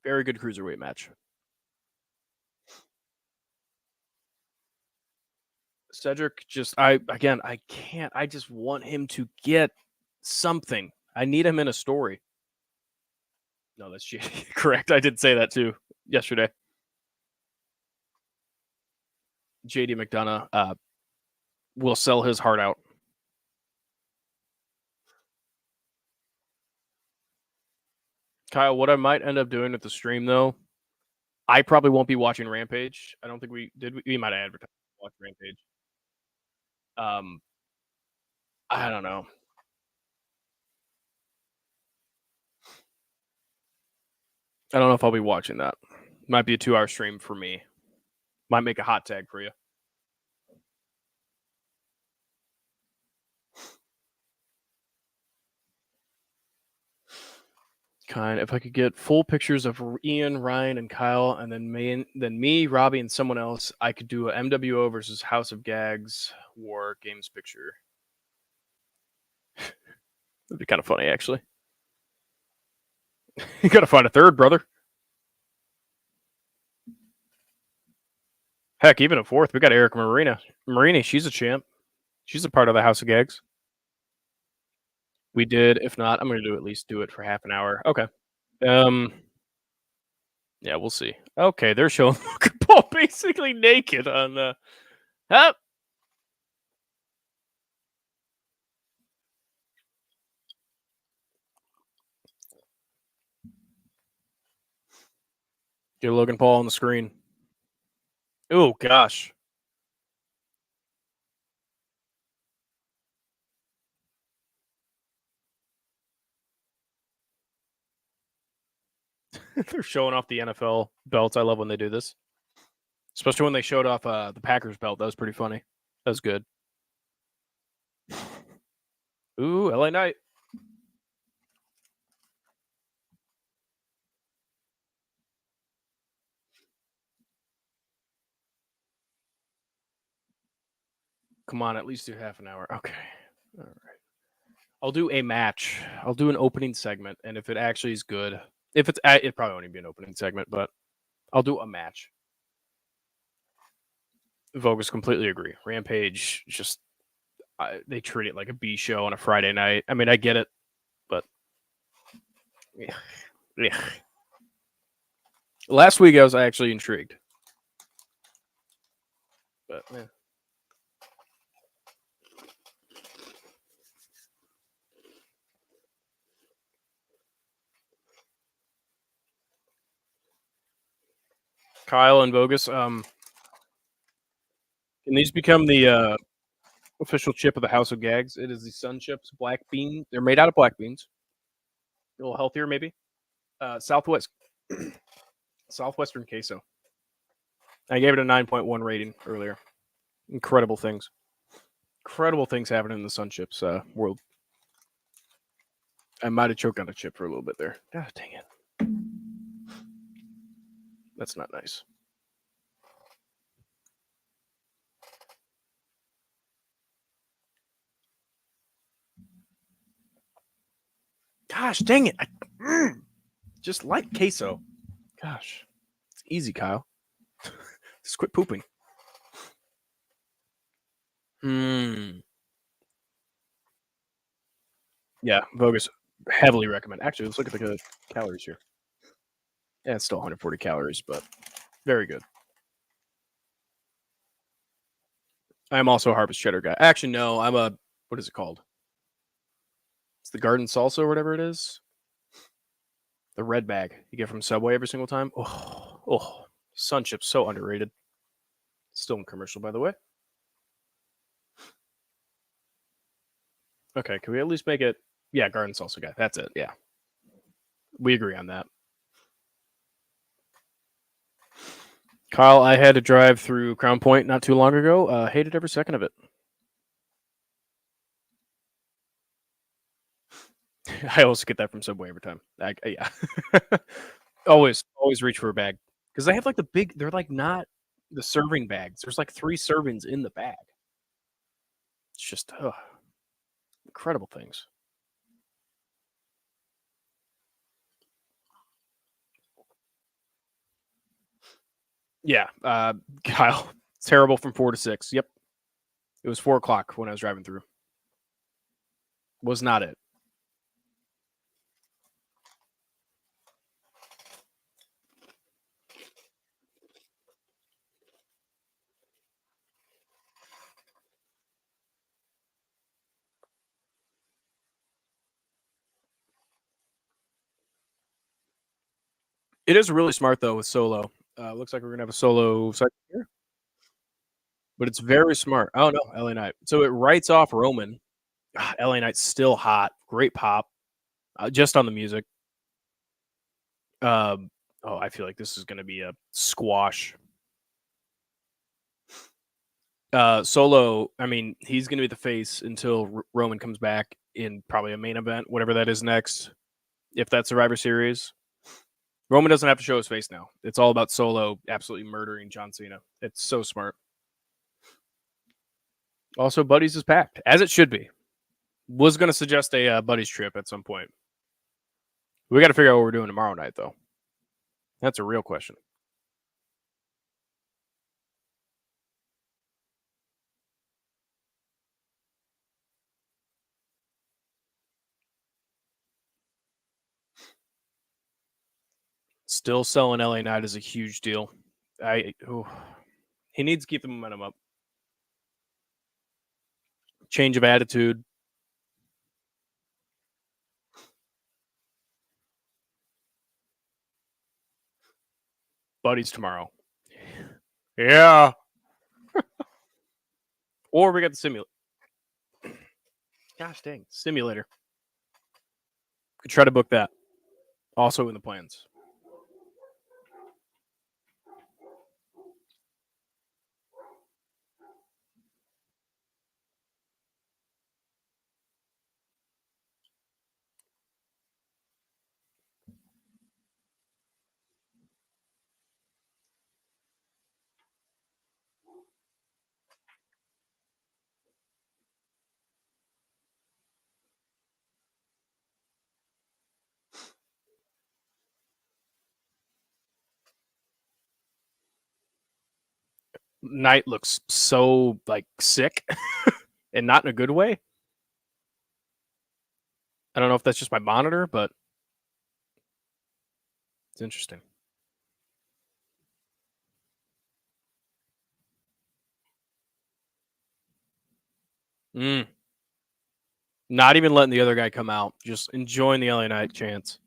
Very good cruiserweight match. Cedric I can't. I just want him to get something. I need him in a story. No, that's correct. I did say that too yesterday. JD McDonough will sell his heart out. Kyle, what I might end up doing at the stream though, I probably won't be watching Rampage. I don't think we did. We might have advertised watch Rampage. I don't know. I don't know if I'll be watching that. Might be a 2-hour stream for me. Might make a hot tag for you. If I could get full pictures of Ian, Ryan, and Kyle, and then me, Robbie, and someone else, I could do a MWO versus House of Gags War Games picture. That'd be kind of funny, actually. You gotta find a third, brother. Heck, even a fourth. We got Erica Marini, she's a champ. She's a part of the House of Gags. We did. If not, I'm going to at least do it for half an hour. Okay. Yeah, we'll see. Okay, they're showing Logan Paul basically naked on Get Logan Paul on the screen. Oh gosh. They're showing off the NFL belts. I love when they do this. Especially when they showed off the Packers belt. That was pretty funny. That was good. Ooh, LA Knight. Come on, at least do half an hour. Okay. All right. I'll do a match. I'll do an opening segment, and if it actually is good, if it's it probably won't even be an opening segment, but I'll do a match. Vogus completely agree. Rampage just they treat it like a B show on a Friday night. I mean, I get it, but yeah. Last week I was actually intrigued, but yeah. Kyle and Bogus. Can these become the official chip of the House of Gags? It is the Sun Chips black bean. They're made out of black beans. A little healthier, maybe. Southwestern queso. I gave it a 9.1 rating earlier. Incredible things happening in the Sun Chips world. I might have choked on a chip for a little bit there. God dang it. That's not nice. Gosh dang it. Just like queso. Gosh. It's easy, Kyle. Just quit pooping. Yeah, Bogus. Heavily recommend. Actually, let's look at the calories here. Yeah, it's still 140 calories, but very good. I'm also a Harvest Cheddar guy. Actually, no, I'm a, what is it called? It's the Garden Salsa or whatever it is. The red bag you get from Subway every single time. Oh, Sun Chips, so underrated. Still in commercial, by the way. Okay, can we at least make it? Yeah, Garden Salsa guy. That's it. Yeah. We agree on that. Kyle, I had to drive through Crown Point not too long ago. Hated every second of it. I also get that from Subway every time. Yeah. always reach for a bag because they have like the big. They're like not the serving bags. There's like 3 servings in the bag. It's just incredible things. Yeah, Kyle, terrible from 4 to 6. Yep, it was 4 o'clock when I was driving through. Was not it. It is really smart though with Solo. Looks like we're gonna have a Solo second here, but it's very smart. Oh no, LA Knight. So it writes off Roman. LA Knight's still hot. Great pop. Just on the music. I feel like this is gonna be a squash. Solo. I mean, he's gonna be the face until Roman comes back in probably a main event, whatever that is next. If that's Survivor Series. Roman doesn't have to show his face now. It's all about Solo absolutely murdering John Cena. It's so smart. Also, Buddies is packed, as it should be. Was going to suggest a Buddies trip at some point. We got to figure out what we're doing tomorrow night, though. That's a real question. Still selling LA Knight is a huge deal. He needs to keep the momentum up. Change of attitude. Buddies tomorrow. Yeah. Or we got the simulator. Gosh dang, simulator. Could try to book that. Also in the plans. Knight looks so like sick and not in a good way. I don't know if that's just my monitor, but it's interesting. Not even letting the other guy come out, just enjoying the LA Knight chance.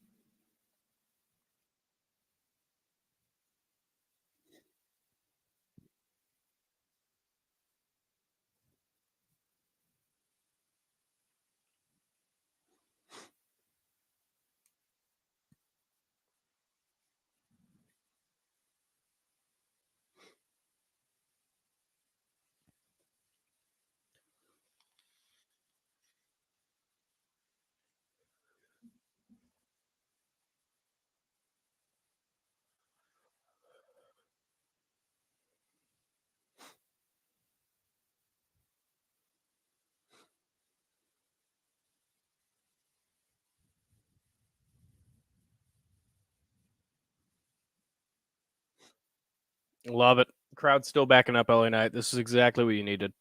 Love it. Crowd's still backing up LA Knight. This is exactly what you needed.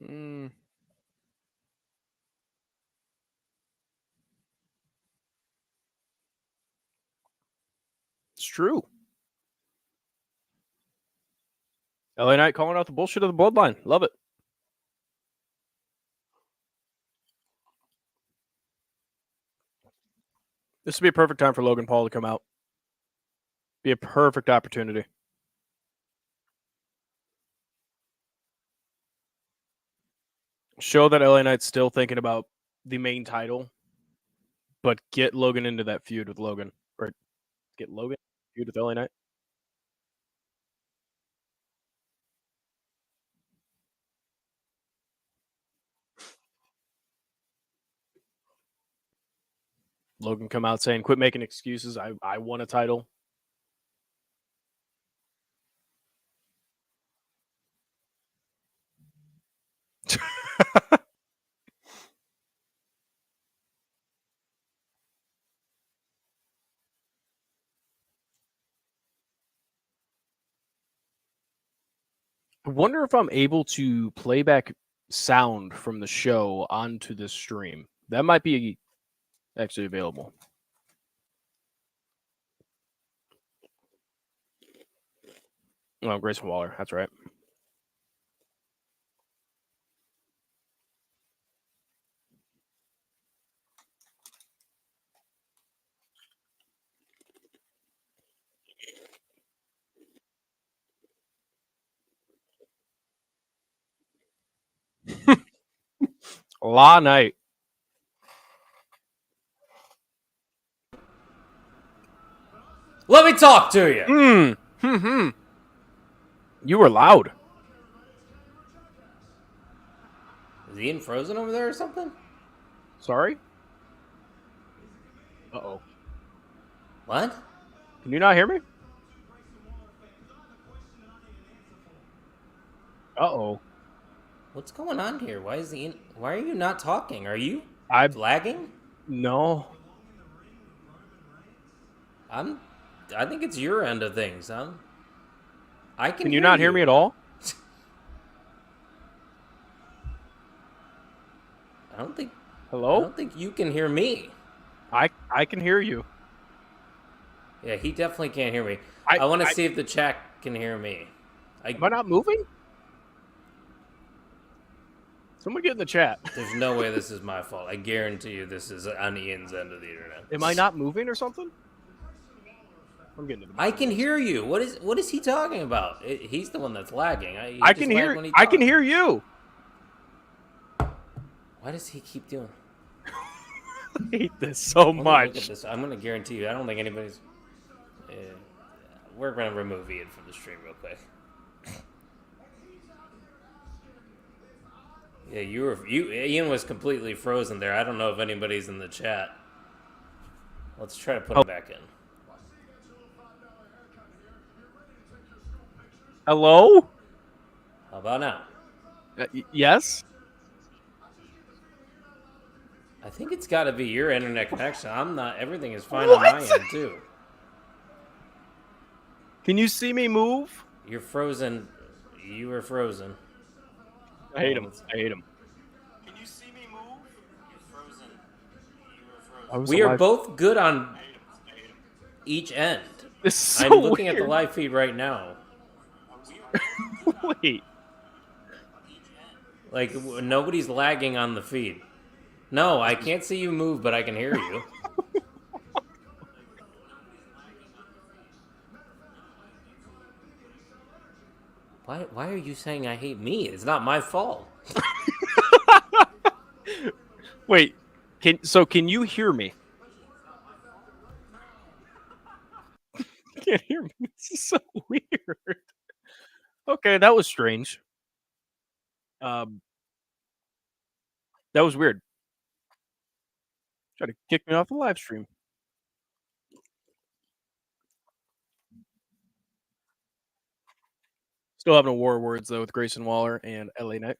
Mm, it's true. LA Knight calling out the bullshit of the bloodline. Love it. This would be a perfect time for Logan Paul to come out. Be a perfect opportunity. Show that LA Knight's still thinking about the main title, but get Logan into that feud with Logan. Or get Logan feud with LA Knight. Logan come out saying, quit making excuses. I won a title. I wonder if I'm able to play back sound from the show onto this stream. That might be actually available. Oh, Grayson Waller. That's right. La Knight. Let me talk to you. You were loud. Is Ian frozen over there or something? Sorry? Uh-oh. What? Can you not hear me? Uh-oh. What's going on here? Why are you not talking? Are you I lagging? No. I think it's your end of things, huh? Can you not hear me at all? Hello? I Hello? don't think you can hear me. I can hear you. Yeah, he definitely can't hear me. I want to see if the chat can hear me. Am I not moving? Someone get in the chat. There's no way this is my fault. I guarantee you this is on Ian's end of the internet. Am I not moving or something? I'm getting to the I can hear you. What is he talking about? He's the one that's lagging. I can hear. I can hear you. Why does he keep doing? I hate this so much. Look at this. I'm gonna guarantee you. I don't think anybody's. We're gonna remove Ian from the stream real quick. Yeah, Ian was completely frozen there. I don't know if anybody's in the chat. Let's try to put him back in. Hello? How about now? Yes? I think it's got to be your internet connection. I'm not. Everything is fine on my end, too. Can you see me move? You're frozen. You were frozen. I hate him. I hate him. Can you see me move? You're frozen. You were frozen. We are both good on each end. This is so I'm looking weird. at the live feed right now. Wait. Like, nobody's lagging on the feed. No, I can't see you move, but I can hear you. Why are you saying I hate me? It's not my fault. Wait. Can you hear me? Can't hear me. This is so weird. Okay, that was strange. That was weird. Try to kick me off the live stream. Still having a war of words though with Grayson Waller and LA Knight.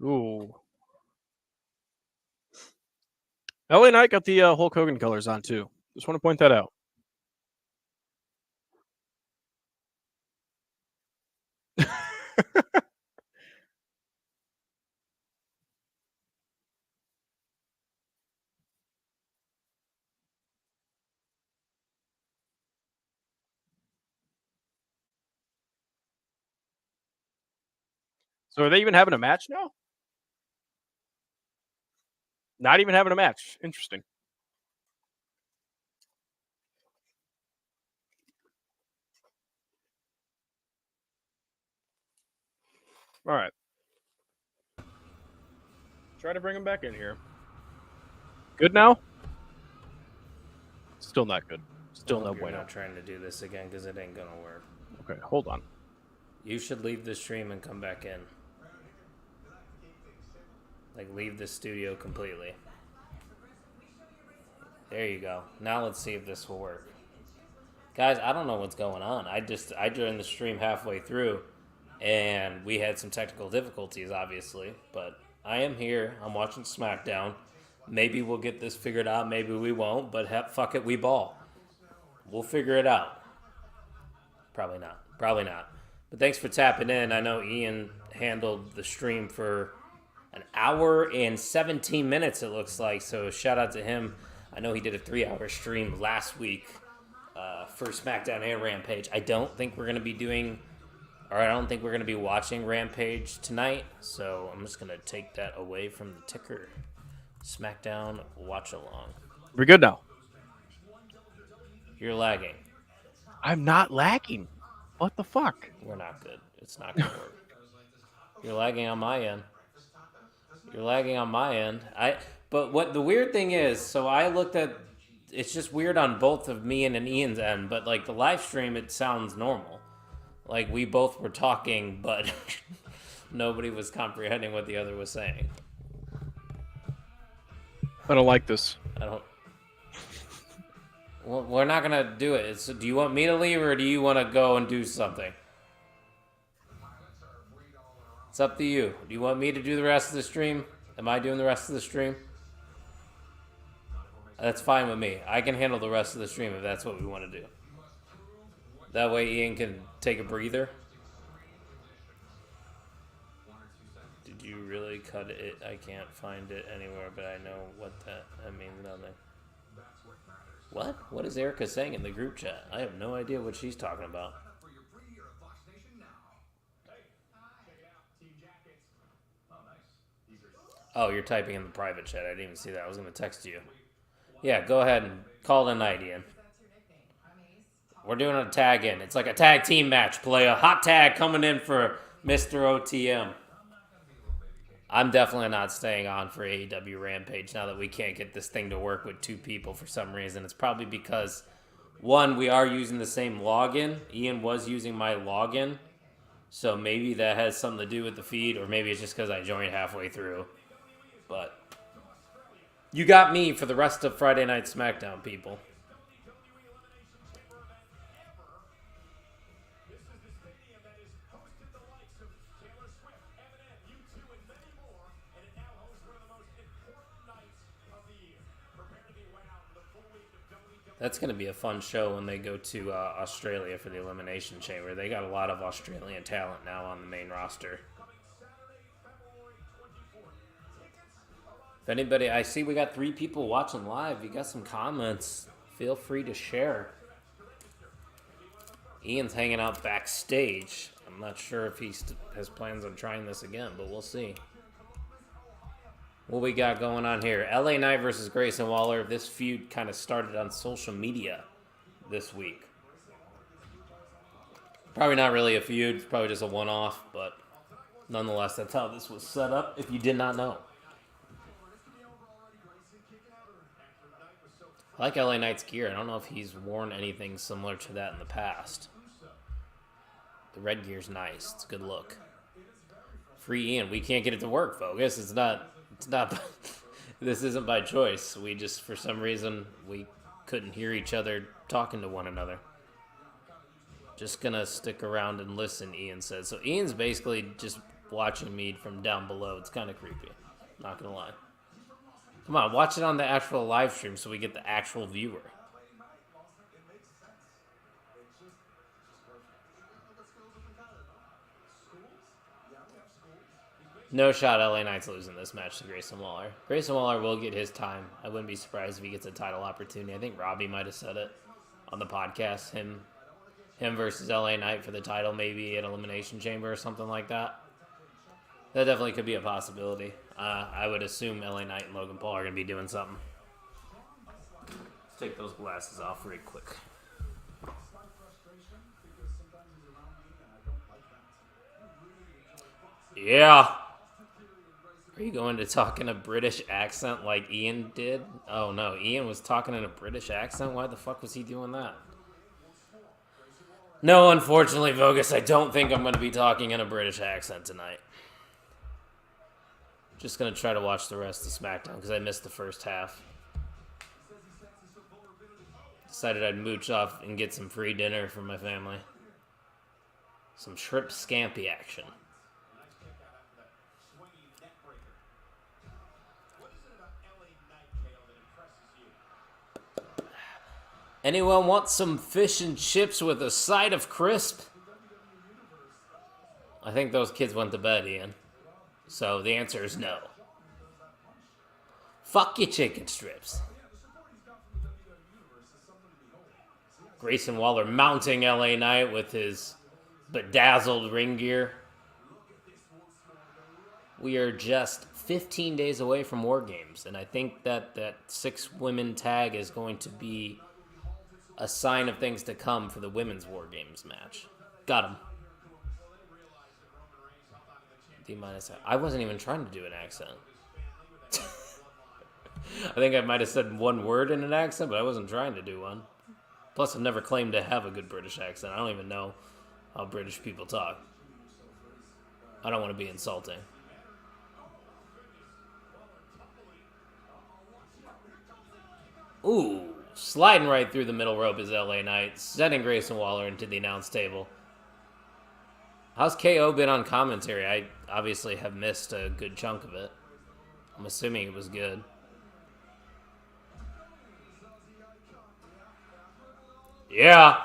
Ooh. LA Knight got the Hulk Hogan colors on too. Just want to point that out. So are they even having a match now? Not even having a match. Interesting. All right. Try to bring him back in here. Good now? Still not good. Still no You're bueno. not trying to do this again because it ain't gonna work. Okay, hold on. You should leave the stream and come back in. Like, leave the studio completely. There you go. Now let's see if this will work. Guys, I don't know what's going on. I joined the stream halfway through, and we had some technical difficulties, obviously. But I am here. I'm watching Smackdown. Maybe we'll get this figured out. Maybe we won't. But fuck it, we ball. We'll figure it out. Probably not. Probably not. But thanks for tapping in. I know Ian handled the stream for an hour and 17 minutes, it looks like. So shout out to him. I know he did a 3-hour stream last week for Smackdown and Rampage. I don't think we're going to be doing, or I don't think we're going to be watching Rampage tonight. So I'm just going to take that away from the ticker. Smackdown watch along. We're good now. You're lagging. I'm not lagging. What the fuck? We're not good. It's not going to work. You're lagging on my end. You're lagging on my end. But what the weird thing is, so I looked at, it's just weird on both of me and Ian's end, but like the live stream, it sounds normal. Like we both were talking, but nobody was comprehending what the other was saying. I don't like this. I don't. Well, we're not gonna do it. Do you want me to leave or do you want to go and do something? It's up to you. Do you want me to do the rest of the stream? Am I doing the rest of the stream? That's fine with me. I can handle the rest of the stream if that's what we want to do. That way Ian can take a breather. Did you really cut it? I can't find it anywhere, but I know what that means nothing. What? What is Erica saying in the group chat? I have no idea what she's talking about. Oh, you're typing in the private chat. I didn't even see that. I was going to text you. Yeah, go ahead and call it a night, Ian. We're doing a tag in. It's like a tag team match. Play a hot tag coming in for Mr. OTM. I'm definitely not staying on for AEW Rampage now that we can't get this thing to work with two people for some reason. It's probably because, one, we are using the same login. Ian was using my login. So maybe that has something to do with the feed, or maybe it's just because I joined halfway through. But you got me for the rest of Friday Night SmackDown, people. That's going to be a fun show when they go to Australia for the Elimination Chamber. They got a lot of Australian talent now on the main roster. If anybody, I see we got 3 people watching live. If you got some comments, feel free to share. Ian's hanging out backstage. I'm not sure if he has plans on trying this again, but we'll see. What we got going on here? LA Knight versus Grayson Waller. This feud kind of started on social media this week. Probably not really a feud. It's probably just a one-off, but nonetheless, that's how this was set up, if you did not know. I like LA Knight's gear. I don't know if he's worn anything similar to that in the past. The red gear's nice. It's a good look. Free Ian. We can't get it to work, Focus. It's not. This isn't by choice. We just, for some reason, we couldn't hear each other talking to one another. Just gonna stick around and listen, Ian says. So Ian's basically just watching me from down below. It's kind of creepy. Not gonna lie. Come on, watch it on the actual live stream so we get the actual viewer. No shot LA Knight's losing this match to Grayson Waller. Grayson Waller will get his time. I wouldn't be surprised if he gets a title opportunity. I think Robbie might have said it on the podcast. Him versus LA Knight for the title, maybe an Elimination Chamber or something like that. That definitely could be a possibility. I would assume LA Knight and Logan Paul are going to be doing something. Let's take those glasses off real quick. Yeah. Are you going to talk in a British accent like Ian did? Oh no, Ian was talking in a British accent? Why the fuck was he doing that? No, unfortunately, Vogus, I don't think I'm going to be talking in a British accent tonight. Just going to try to watch the rest of Smackdown because I missed the first half. Decided I'd mooch off and get some free dinner for my family. Some shrimp scampi action. Anyone want some fish and chips with a side of crisp? I think those kids went to bed, Ian. So the answer is no. Fuck your chicken strips. Grayson Waller mounting LA Knight with his bedazzled ring gear. We are just 15 days away from War Games, and I think that 6-women tag is going to be a sign of things to come for the women's War Games match. Got him. D-. I wasn't even trying to do an accent. I think I might have said one word in an accent, but I wasn't trying to do one. Plus, I've never claimed to have a good British accent. I don't even know how British people talk. I don't want to be insulting. Ooh, sliding right through the middle rope is LA Knight, sending Grayson Waller into the announce table. How's KO been on commentary? I obviously have missed a good chunk of it. I'm assuming it was good. Yeah.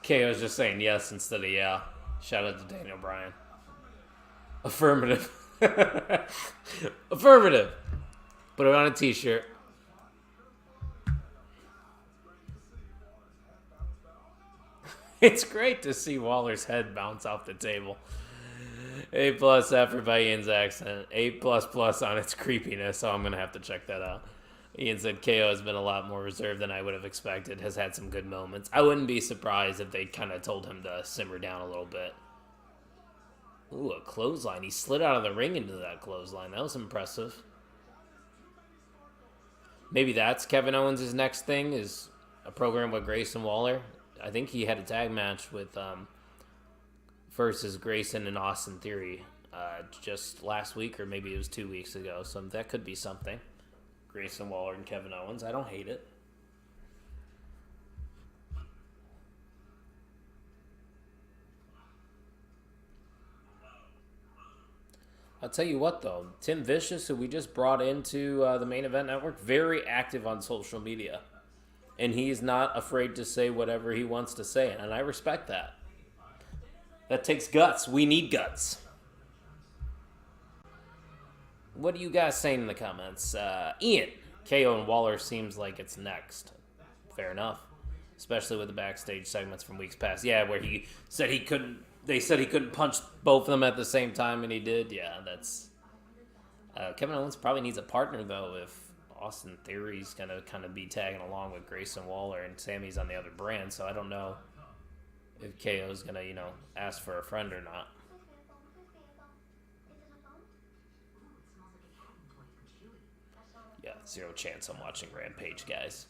KO's just saying yes instead of yeah. Shout out to Daniel Bryan. Affirmative. Affirmative. Put it on a t-shirt. It's great to see Waller's head bounce off the table. A+ effort by Ian's accent. A++ on its creepiness, so I'm going to have to check that out. Ian said KO has been a lot more reserved than I would have expected. Has had some good moments. I wouldn't be surprised if they kind of told him to simmer down a little bit. Ooh, a clothesline. He slid out of the ring into that clothesline. That was impressive. Maybe that's Kevin Owens' next thing, is a program with Grayson Waller. I think he had a tag match with versus Grayson and Austin Theory just last week, or maybe it was 2 weeks ago. So that could be something. Grayson Waller and Kevin Owens. I don't hate it. I'll tell you what, though. Tim Vicious, who we just brought into the Main Event Network, very active on social media. And he's not afraid to say whatever he wants to say. And I respect that. That takes guts. We need guts. What are you guys saying in the comments? Ian, KO and Waller seems like it's next. Fair enough. Especially with the backstage segments from weeks past. Yeah, where he said he couldn't... They said he couldn't punch both of them at the same time, and he did. Yeah, that's... Kevin Owens probably needs a partner, though, if Austin Theory's going to kind of be tagging along with Grayson Waller, and Sammy's on the other brand, so I don't know if KO's going to, ask for a friend or not. Yeah, zero chance I'm watching Rampage, guys.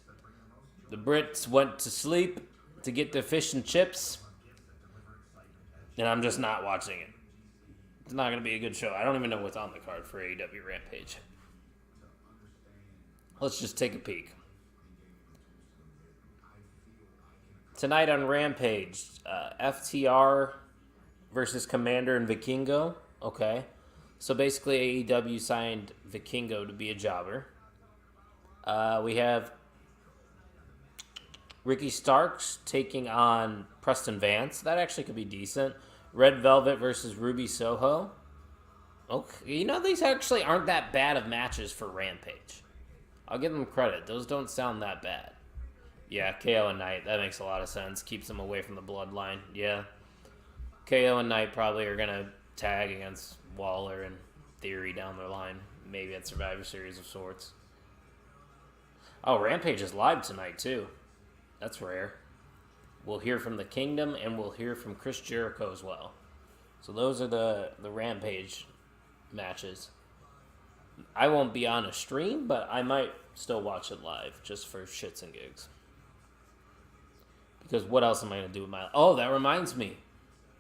The Brits went to sleep to get their fish and chips, and I'm just not watching it. It's not going to be a good show. I don't even know what's on the card for AEW Rampage. Let's just take a peek. Tonight on Rampage, FTR versus Commander and Vikingo. Okay. So basically, AEW signed Vikingo to be a jobber. We have Ricky Starks taking on Preston Vance. That actually could be decent. Red Velvet versus Ruby Soho. Okay, you know, these actually aren't that bad of matches for Rampage. I'll give them credit. Those don't sound that bad. Yeah, KO and Knight. That makes a lot of sense. Keeps them away from the bloodline. Yeah. KO and Knight probably are going to tag against Waller and Theory down the line. Maybe at Survivor Series of sorts. Oh, Rampage is live tonight, too. That's rare. We'll hear from the Kingdom, and we'll hear from Chris Jericho as well. So those are the Rampage matches. I won't be on a stream, but I might still watch it live, just for shits and gigs. Because what else am I going to do with my... Oh, that reminds me.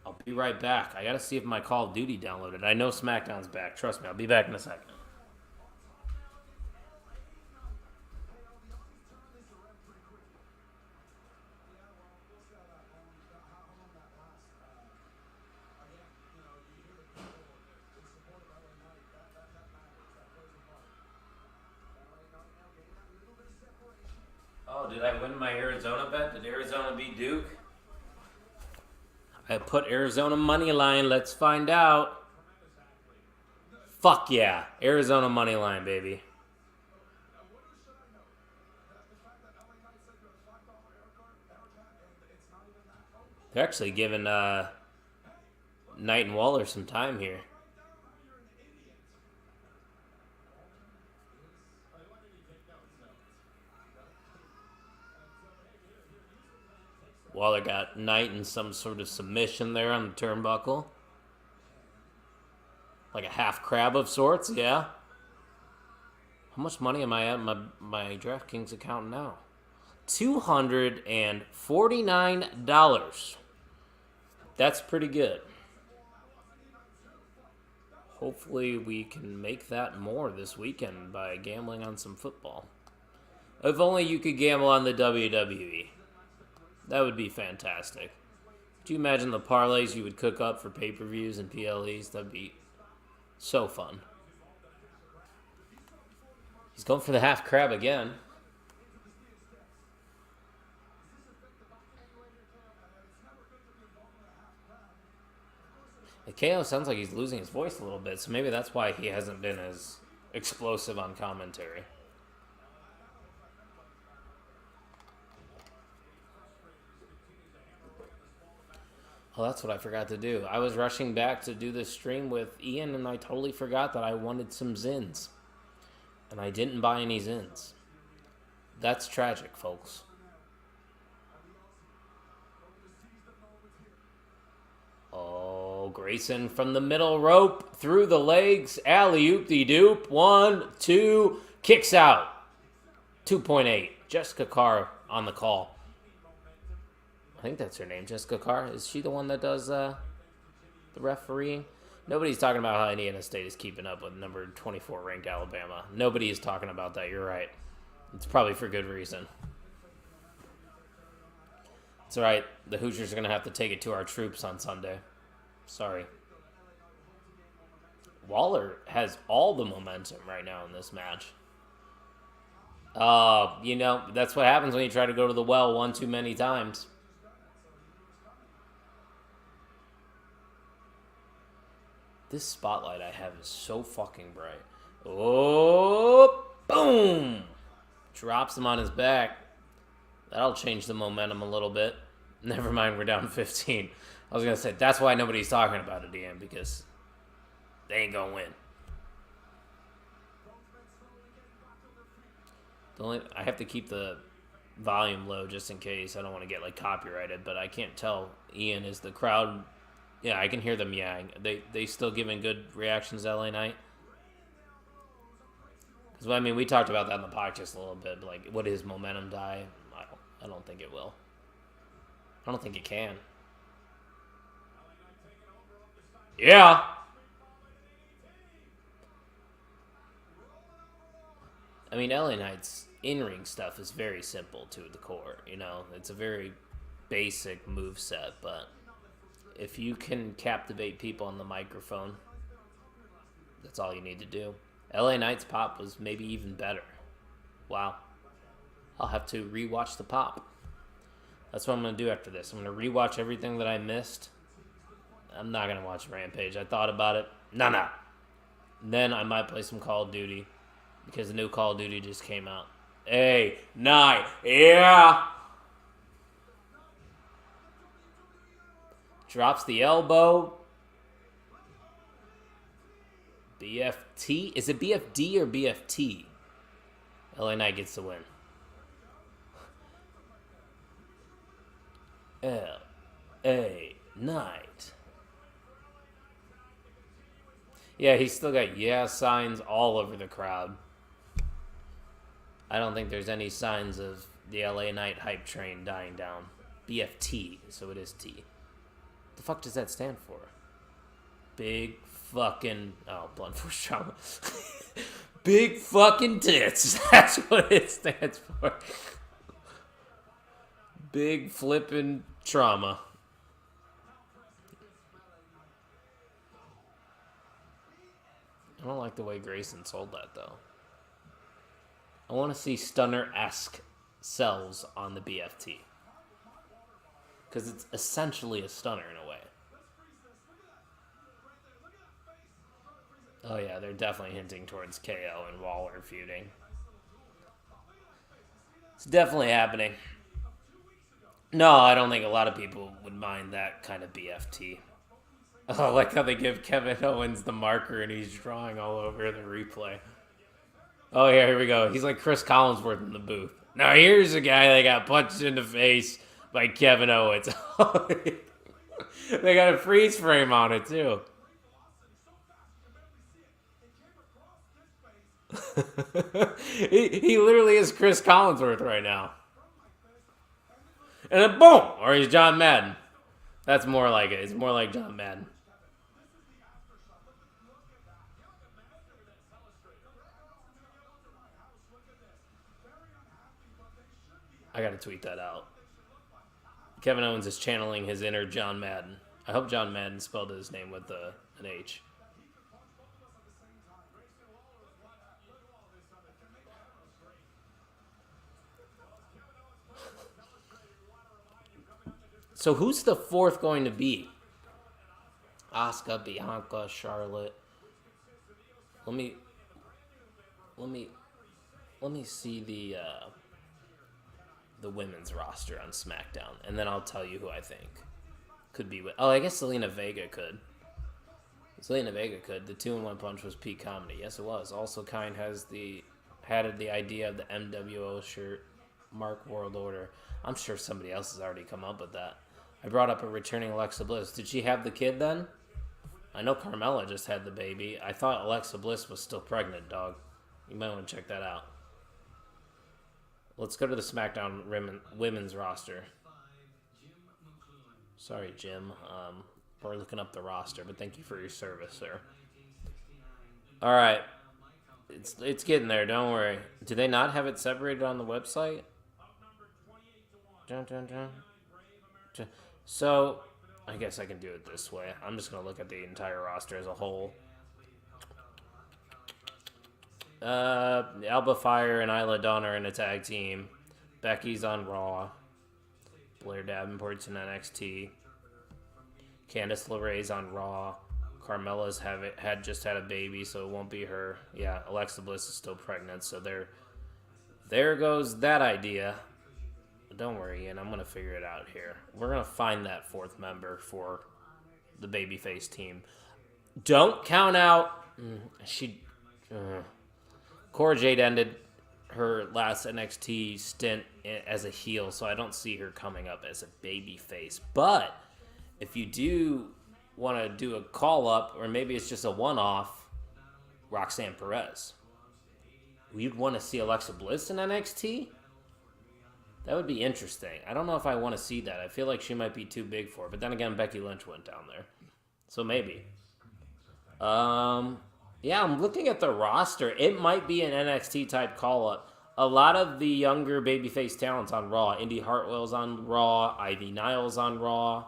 I'll be right back. I got to see if my Call of Duty downloaded. I know Smackdown's back. Trust me, I'll be back in a second. Oh, did I win my Arizona bet? Did Arizona beat Duke? I put Arizona money line. Let's find out. Fuck yeah. Arizona money line, baby. They're actually giving Knight and Waller some time here. Waller got Knight in some sort of submission there on the turnbuckle. Like a half crab of sorts, yeah. How much money am I at my DraftKings account now? $249. That's pretty good. Hopefully we can make that more this weekend by gambling on some football. If only you could gamble on the WWE. That would be fantastic. Could you imagine the parlays you would cook up for pay-per-views and PLEs? That'd be so fun. He's going for the half crab again. The KO sounds like he's losing his voice a little bit, so maybe that's why he hasn't been as explosive on commentary. Oh, that's what I forgot to do. I was rushing back to do this stream with Ian, and I totally forgot that I wanted some Zins. And I didn't buy any Zins. That's tragic, folks. Oh, Grayson from the middle rope, through the legs, alley-oop-de-doop, 1, 2, kicks out. 2.8, Jessica Carr on the call. I think that's her name, Jessica Carr. Is she the one that does the refereeing? Nobody's talking about how Indiana State is keeping up with number 24 ranked Alabama. Nobody is talking about that. You're right. It's probably for good reason. It's all right. The Hoosiers are going to have to take it to our troops on Sunday. Sorry. Waller has all the momentum right now in this match. You know, that's what happens when you try to go to the well one too many times. This spotlight I have is so fucking bright. Oh, boom! Drops him on his back. That'll change the momentum a little bit. Never mind, we're down 15. I was going to say, that's why nobody's talking about it, DM, because they ain't going to win. I have to keep the volume low just in case. I don't want to get, like, copyrighted, but I can't tell. Ian, is the crowd... Yeah, I can hear them yelling. They still giving good reactions to LA Knight? Because I mean, we talked about that in the podcast a little bit. Like, would his momentum die? I don't think it will. I don't think it can. Yeah. I mean, LA Knight's in-ring stuff is very simple to the core. You know, it's a very basic move set, but if you can captivate people on the microphone, that's all you need to do. LA Knight's pop was maybe even better. Wow. I'll have to rewatch the pop. That's what I'm going to do after this. I'm going to rewatch everything that I missed. I'm not going to watch Rampage. I thought about it. Nah. Then I might play some Call of Duty because the new Call of Duty just came out. Hey, Knight. Yeah. Drops the elbow. BFT? Is it BFD or BFT? LA Knight gets the win. LA Knight. Yeah, he's still got yeah signs all over the crowd. I don't think there's any signs of the LA Knight hype train dying down. BFT, so it is T. The fuck does that stand for? Big fucking... Oh, blunt force trauma. Big fucking tits. That's what it stands for. Big flipping trauma. I don't like the way Grayson sold that, though. I want to see Stunner-esque cells on the BFT. Because it's essentially a stunner in a way. Oh yeah, they're definitely hinting towards KO and Waller feuding. It's definitely happening. No, I don't think a lot of people would mind that kind of BFT. Oh, I like how they give Kevin Owens the marker and he's drawing all over the replay. Oh yeah, here we go. He's like Chris Collinsworth in the booth. Now here's a guy that got punched in the face by Kevin Owens. They got a freeze frame on it too. he literally is Chris Collinsworth right now. And then boom! Or he's John Madden. That's more like it. It's more like John Madden. I gotta tweet that out. Kevin Owens is channeling his inner John Madden. I hope John Madden spelled his name with an H. So who's the fourth going to be? Asuka, Bianca, Charlotte. Let me see the women's roster on Smackdown, and then I'll tell you who I think could be. Oh, I guess Zelina Vega could. Zelina Vega could. The 2-in-1 punch was peak comedy. Yes, it was. Also, Kind had the idea of the MWO shirt, Mark World Order. I'm sure somebody else has already come up with that. I brought up a returning Alexa Bliss. Did she have the kid then? I know Carmella just had the baby. I thought Alexa Bliss was still pregnant, dog. You might want to check that out. Let's go to the SmackDown women's roster. Sorry, Jim. We're looking up the roster, but thank you for your service, sir. All right. It's getting there, don't worry. Do they not have it separated on the website? Dun, dun, dun. So, I guess I can do it this way. I'm just going to look at the entire roster as a whole. Alba Fire and Isla Dawn are in a tag team. Becky's on Raw. Blair Davenport's in NXT. Candice LeRae's on Raw. Carmella's just had a baby, so it won't be her. Yeah, Alexa Bliss is still pregnant, so there goes that idea. Don't worry, Ian. I'm going to figure it out here. We're going to find that fourth member for the babyface team. Don't count out... Cora Jade ended her last NXT stint as a heel, so I don't see her coming up as a babyface. But if you do want to do a call-up, or maybe it's just a one-off, Roxanne Perez. You'd want to see Alexa Bliss in NXT? That would be interesting. I don't know if I want to see that. I feel like she might be too big for it. But then again, Becky Lynch went down there. So maybe. Yeah, I'm looking at the roster. It might be an NXT type call up. A lot of the younger babyface talents on Raw. Indy Hartwell's on Raw. Ivy Niles on Raw.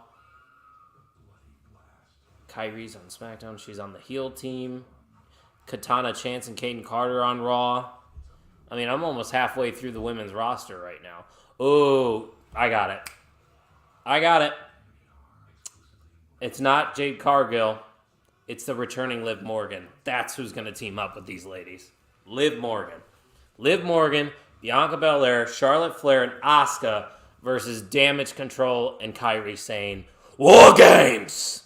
Kyrie's on SmackDown. She's on the heel team. Katana Chance and Kaden Carter on Raw. I mean, I'm almost halfway through the women's roster right now. Oh, I got it. It's not Jade Cargill. It's the returning Liv Morgan. That's who's going to team up with these ladies. Liv Morgan, Bianca Belair, Charlotte Flair, and Asuka versus Damage Control and Kairi Sane. War Games!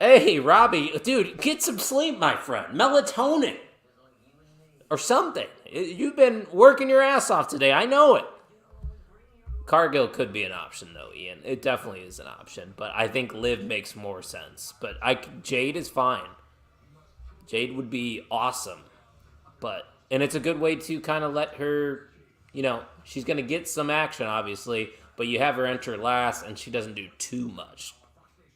Hey, Robbie, dude, get some sleep, my friend. Melatonin. Or something. You've been working your ass off today. I know it. Cargill could be an option, though, Ian. It definitely is an option. But I think Liv makes more sense. But Jade is fine. Jade would be awesome. And it's a good way to kind of let her, she's going to get some action, obviously. But you have her enter last, and she doesn't do too much.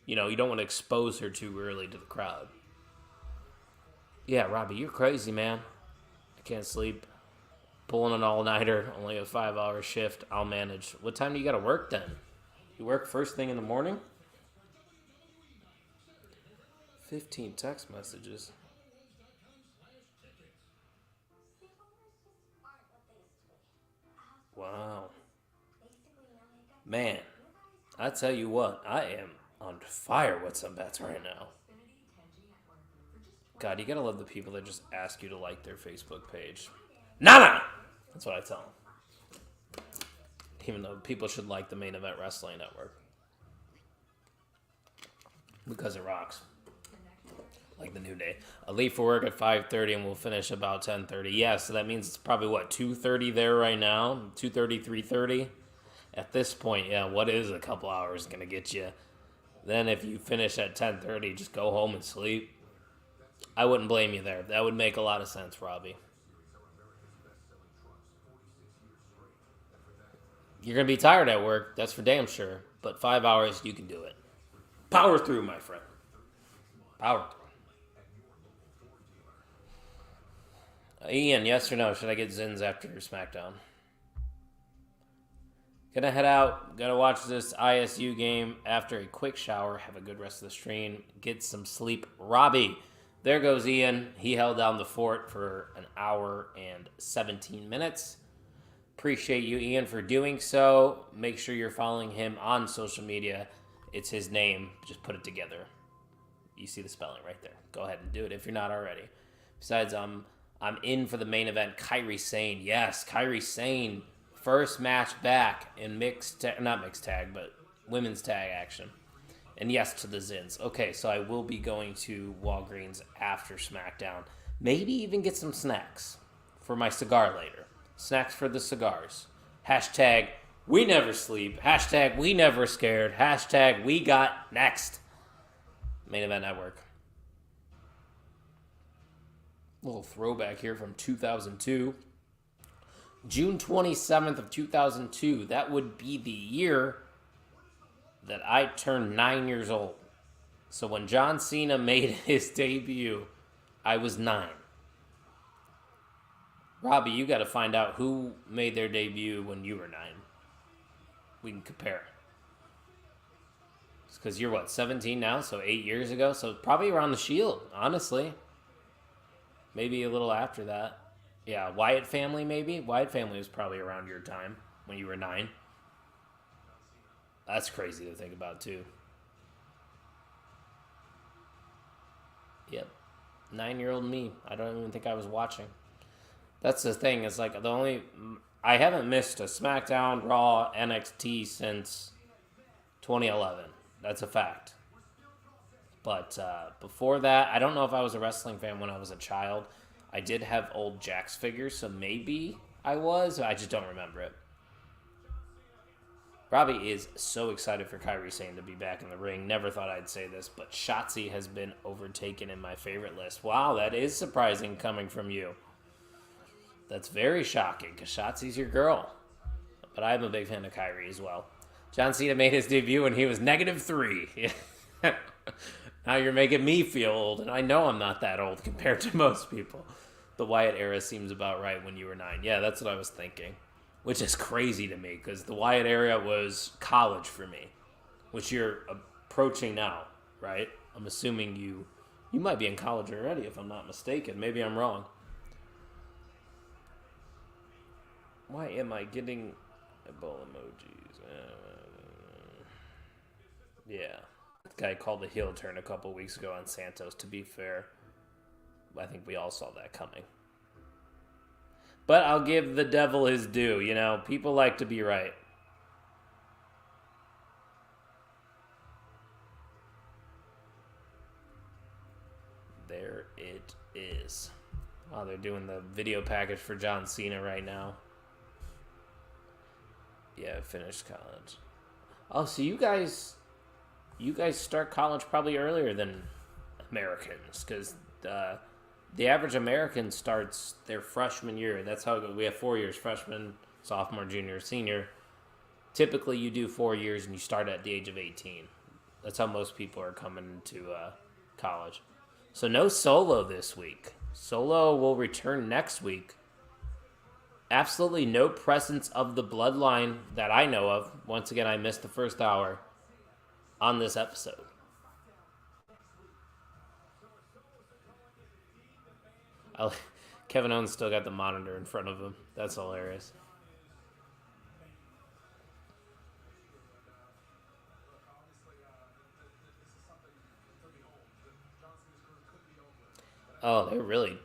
You don't want to expose her too early to the crowd. Yeah, Robbie, you're crazy, man. I can't sleep. Pulling an all-nighter, only a 5-hour shift. I'll manage. What time do you got to work then? You work first thing in the morning? 15 text messages. Wow. Man, I tell you what, I am on fire with some bets right now. God, you gotta love the people that just ask you to like their Facebook page. Nah! That's what I tell them. Even though people should like the Main Event Wrestling Network. Because it rocks. Like the New Day. I leave for work at 5:30 and we'll finish about 10:30. Yeah, so that means it's probably, 2:30 there right now? 2:30, 3:30? At this point, yeah, what is a couple hours going to get you? Then if you finish at 10:30, just go home and sleep. I wouldn't blame you there. That would make a lot of sense, Robbie. You're going to be tired at work, that's for damn sure. But 5 hours, you can do it. Power through, my friend. Power through. Ian, yes or no? Should I get Zins after Smackdown? Gonna head out. Gotta watch this ISU game after a quick shower. Have a good rest of the stream. Get some sleep. Robbie. There goes Ian. He held down the fort for an hour and 17 minutes. Appreciate you, Ian, for doing so. Make sure you're following him on social media. It's his name. Just put it together. You see the spelling right there. Go ahead and do it if you're not already. Besides, I'm in for the main event. Kairi Sane. Yes, Kairi Sane. First match back in not mixed tag, but women's tag action. And yes to the Zins. Okay, so I will be going to Walgreens after SmackDown. Maybe even get some snacks for my cigar later. Snacks for the cigars. Hashtag we never sleep. Hashtag we never scared. Hashtag we got next. Main Event Network. Little throwback here from 2002. June 27th of 2002. That would be the year that I turned 9 years old. So when John Cena made his debut, I was 9. Robbie, you got to find out who made their debut when you were 9. We can compare. Because you're, 17 now? So 8 years ago? So probably around the Shield, honestly. Maybe a little after that. Yeah, Wyatt family maybe? Wyatt family was probably around your time when you were 9. That's crazy to think about, too. Yep. 9-year-old me. I don't even think I was watching. That's the thing. It's like I haven't missed a SmackDown, Raw, NXT since 2011. That's a fact. But before that, I don't know if I was a wrestling fan when I was a child. I did have old Jax figures, so maybe I was. I just don't remember it. Robbie is so excited for Kairi Sane to be back in the ring. Never thought I'd say this, but Shotzi has been overtaken in my favorite list. Wow, that is surprising coming from you. That's very shocking because Shotzi's your girl. But I'm a big fan of Kyrie as well. John Cena made his debut when he was -3. Now you're making me feel old, and I know I'm not that old compared to most people. The Wyatt era seems about right when you were 9. Yeah, that's what I was thinking. Which is crazy to me, because the Wyatt era was college for me. Which you're approaching now, right? I'm assuming you might be in college already, if I'm not mistaken. Maybe I'm wrong. Why am I getting eyeball emojis? Yeah. That guy called the heel turn a couple weeks ago on Santos, to be fair. I think we all saw that coming. But I'll give the devil his due, you know. People like to be right. There it is. Oh, they're doing the video package for John Cena right now. Yeah, finished college. Oh, so you guys start college probably earlier than Americans, because the average American starts their freshman year. That's how it goes. We have 4 years: freshman, sophomore, junior, senior. Typically, you do 4 years and you start at the age of 18. That's how most people are coming into college. So no Solo this week. Solo will return next week. Absolutely no presence of the bloodline that I know of. Once again, I missed the first hour on this episode. Kevin Owens still got the monitor in front of him. That's hilarious. Oh, they're really...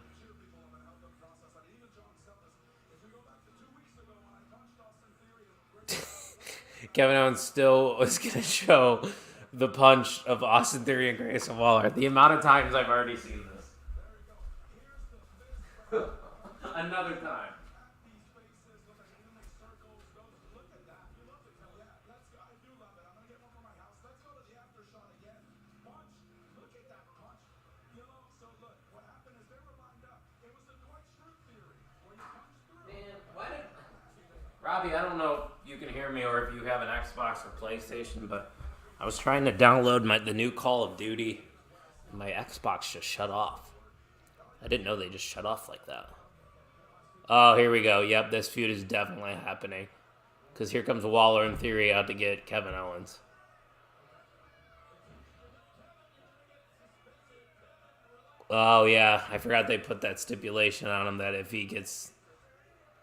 Kevin Owens still was going to show the punch of Austin Theory and Grayson Waller. The amount of times I've already seen this. Another time. Robbie, I don't know if you can hear me or if you have an Xbox or PlayStation, but I was trying to download the new Call of Duty, and my Xbox just shut off. I didn't know they just shut off like that. Oh, here we go. Yep, this feud is definitely happening. Because here comes Waller in Theory out to get Kevin Owens. Oh, yeah. I forgot they put that stipulation on him that if he gets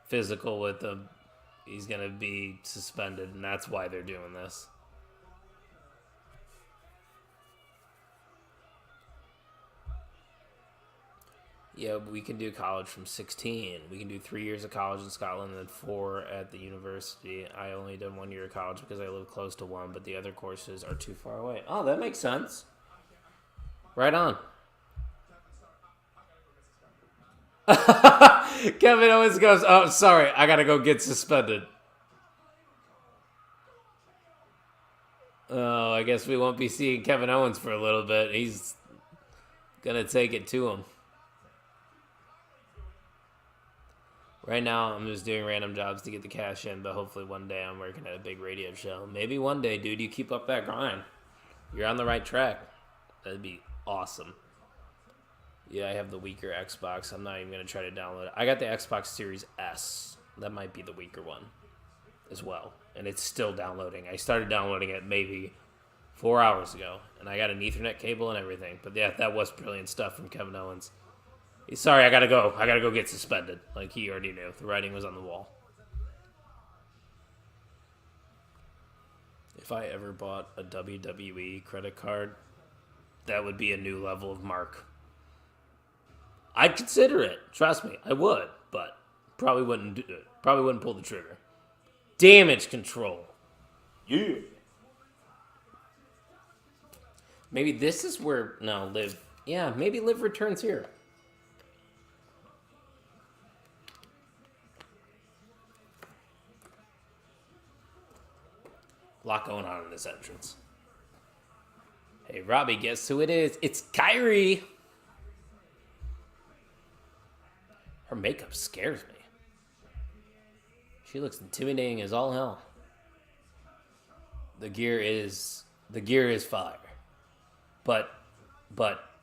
physical with them, he's going to be suspended, and that's why they're doing this. Yeah, we can do college from 16. We can do 3 years of college in Scotland and then 4 at the university. I only did 1 year of college because I live close to one, but the other courses are too far away. Oh, that makes sense. Right on. Kevin Owens goes, oh, sorry, I got to go get suspended. Oh, I guess we won't be seeing Kevin Owens for a little bit. He's going to take it to him. Right now, I'm just doing random jobs to get the cash in, but hopefully one day I'm working at a big radio show. Maybe one day, dude, you keep up that grind. You're on the right track. That'd be awesome. Yeah, I have the weaker Xbox. I'm not even going to try to download it. I got the Xbox Series S. That might be the weaker one as well. And it's still downloading. I started downloading it maybe 4 hours ago, and I got an Ethernet cable and everything. But yeah, that was brilliant stuff from Kevin Owens. Sorry, I gotta go. I gotta go get suspended. Like he already knew. The writing was on the wall. If I ever bought a WWE credit card, that would be a new level of mark. I'd consider it. Trust me, I would, but probably wouldn't do it. Probably wouldn't pull the trigger. Damage control. Yeah. Maybe this is where Liv. Yeah, maybe Liv returns here. A lot going on in this entrance. Hey, Robbie, guess who it is? It's Kyrie. Her makeup scares me. She looks intimidating as all hell. The gear is fire. But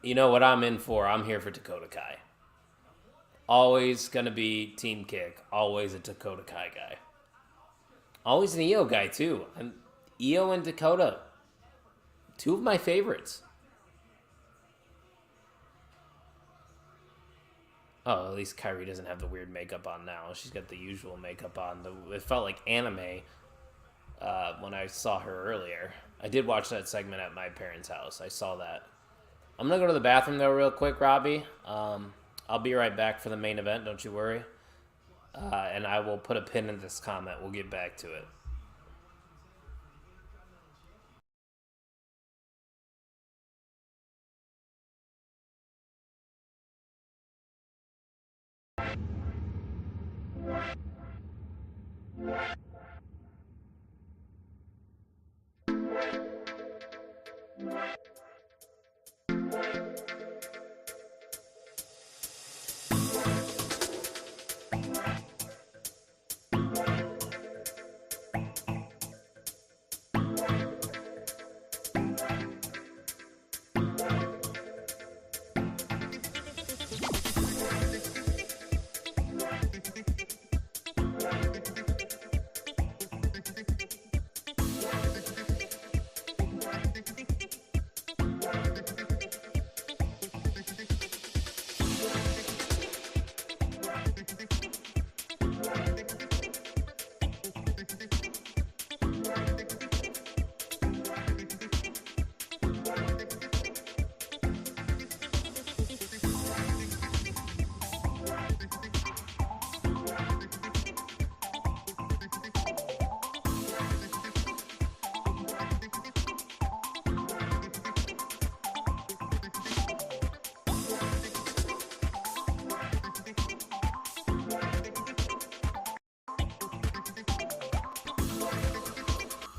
you know what I'm in for? I'm here for Dakota Kai. Always gonna be Team Kick. Always a Dakota Kai guy. Always an Io guy too. Io and Dakota, two of my favorites. Oh, at least Kyrie doesn't have the weird makeup on now. She's got the usual makeup on. It felt like anime when I saw her earlier. I did watch that segment at my parents' house. I saw that. I'm going to go to the bathroom, though, real quick, Robbie. I'll be right back for the main event. Don't you worry. And I will put a pin in this comment. We'll get back to it.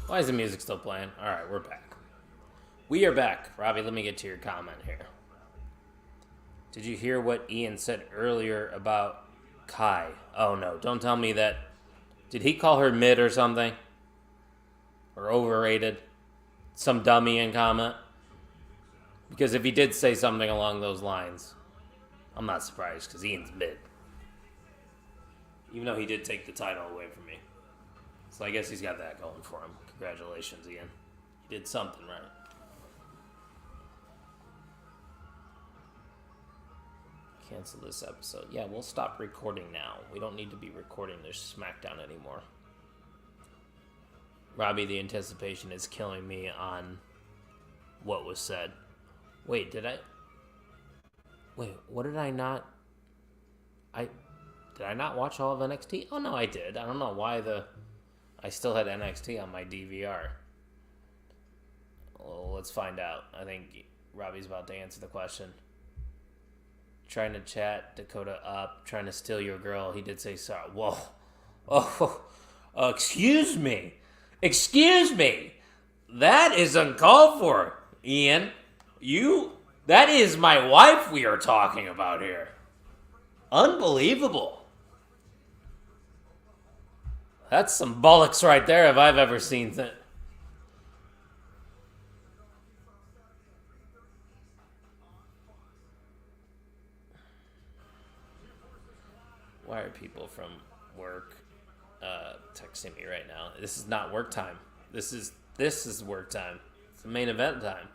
Why is the music still playing? All right, we're back. We are back. Robbie, let me get to your comment here. Did you hear what Ian said earlier about Kai? Oh, no. Don't tell me that. Did he call her mid or something? Or overrated? Some dummy in comment? Because if he did say something along those lines, I'm not surprised because Ian's mid. Even though he did take the title away from me. So I guess he's got that going for him. Congratulations, Ian. You did something right. Cancel this episode. Yeah, we'll stop recording now. We don't need to be recording this Smackdown anymore. Robbie, the anticipation is killing me on what was said. Wait, did I... Wait, what did I not... Did I not watch all of NXT? Oh, no, I did. I don't know why I still had NXT on my DVR. Well, let's find out. I think Robbie's about to answer the question. Trying to chat Dakota up, trying to steal your girl. He did say sorry. Whoa. Oh, excuse me. Excuse me. That is uncalled for, Ian. That is my wife we are talking about here. Unbelievable. That's some bollocks right there if I've ever seen that. Why are people from work texting me right now? This is not work time. This is work time. It's the main event time.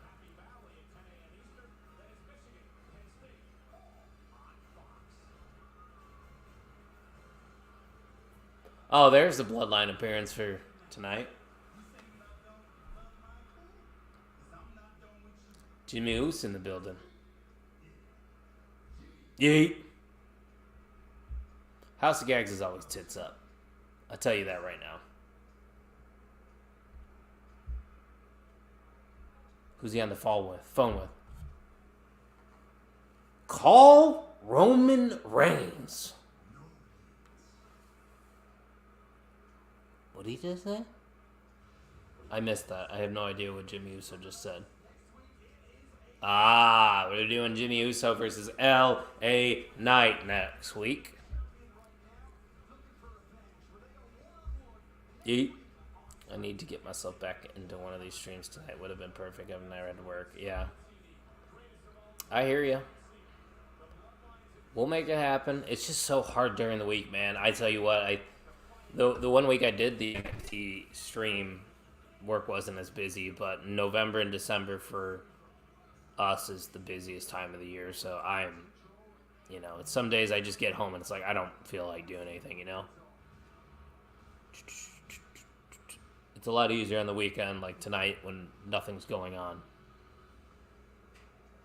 Oh, there's the Bloodline appearance for tonight. Jimmy Uso in the building. Yeet. House of Gags is always tits up. I'll tell you that right now. Who's he on the phone with? Call Roman Reigns. What did he just say? I missed that. I have no idea what Jimmy Uso just said. We're doing Jimmy Uso versus L.A. Knight next week. Eat. I need to get myself back into one of these streams tonight. Would have been perfect if I never had to work. Yeah. I hear you. We'll make it happen. It's just so hard during the week, man. I tell you what, the 1 week I did the NFT stream, work wasn't as busy, but November and December for us is the busiest time of the year. So it's some days I just get home and it's like I don't feel like doing anything, It's a lot easier on the weekend, like tonight when nothing's going on.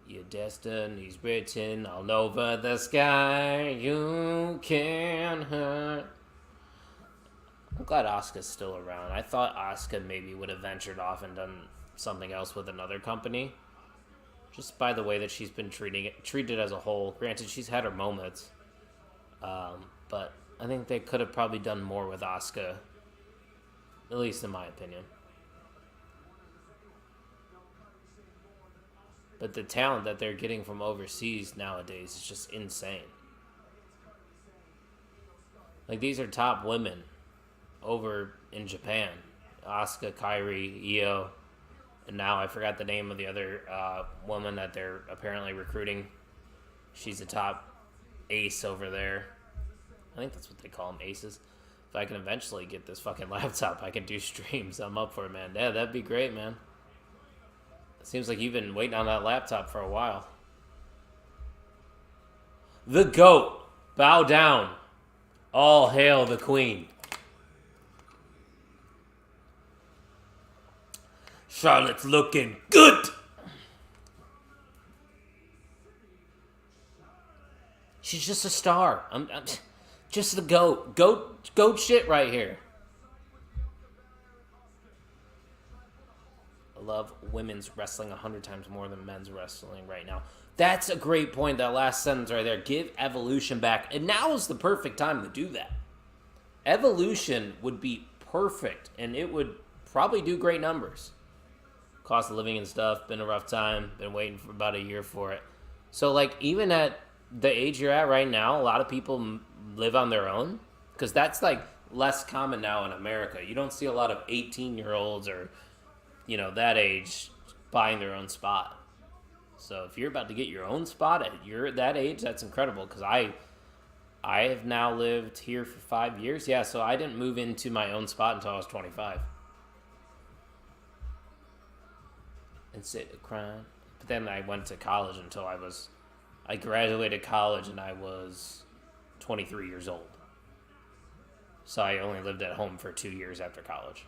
Your destiny's written all over the sky. You can hurt. I'm glad Asuka's still around. I thought Asuka maybe would have ventured off and done something else with another company. Just by the way that she's been treated as a whole. Granted, she's had her moments. But I think they could have probably done more with Asuka. At least in my opinion. But the talent that they're getting from overseas nowadays is just insane. Like, these are top women over in Japan. Asuka, Kairi, Io, and now I forgot the name of the other woman that they're apparently recruiting. She's a top ace over there. I think that's what they call them, aces. If I can eventually get this fucking laptop, I can do streams. I'm up for it, man. Yeah, that'd be great, man. It seems like you've been waiting on that laptop for a while. The GOAT. Bow down. All hail the queen. Charlotte's looking good. She's just a star. I'm just the GOAT. Goat shit right here. I love women's wrestling 100 times more than men's wrestling right now. That's a great point, that last sentence right there. Give Evolution back. And now is the perfect time to do that. Evolution would be perfect, and it would probably do great numbers. Cost of living and stuff, been a rough time. Been waiting for about a year for it. So, like, even at the age you're at right now, a lot of people live on their own. Because that's, like, less common now in America. You don't see a lot of 18-year-olds or, that age buying their own spot. So if you're about to get your own spot at that age, that's incredible. Because I have now lived here for 5 years. Yeah, so I didn't move into my own spot until I was 25. And sit crying. But then I went to college until I graduated college and I was 23 years old. So I only lived at home for 2 years after college.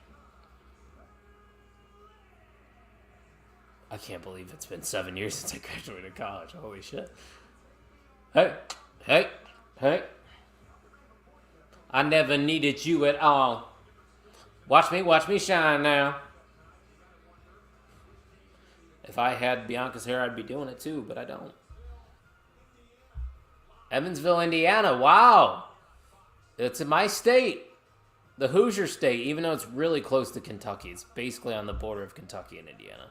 I can't believe it's been 7 years since I graduated college. Holy shit. Hey. I never needed you at all. Watch me shine now. If I had Bianca's hair, I'd be doing it too, but I don't. Evansville, Indiana. Wow. It's in my state. The Hoosier state, even though it's really close to Kentucky. It's basically on the border of Kentucky and Indiana.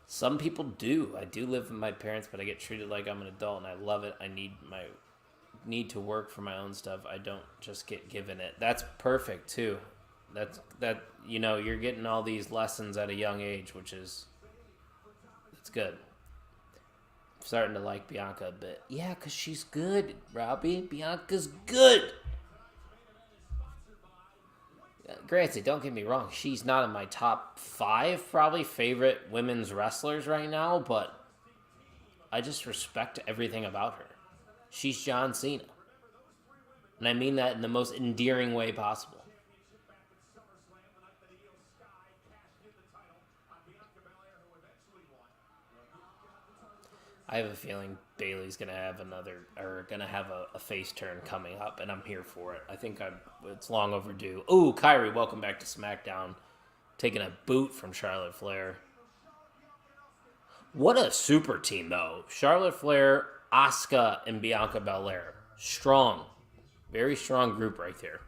Some people do. I do live with my parents, but I get treated like I'm an adult, and I love it. I need to work for my own stuff. I don't just get given it. That's perfect too. You're getting all these lessons at a young age, it's good. I'm starting to like Bianca a bit. Yeah, because she's good, Robbie. Bianca's good. Granted, don't get me wrong, she's not in my top 5 probably favorite women's wrestlers right now, but I just respect everything about her. She's John Cena. And I mean that in the most endearing way possible. I have a feeling Bayley's gonna have a face turn coming up, and I'm here for it. I think it's long overdue. Ooh, Kyrie, welcome back to Smackdown, taking a boot from Charlotte Flair. What a super team, though. Charlotte Flair, Asuka, and Bianca Belair. Strong, very strong group right there.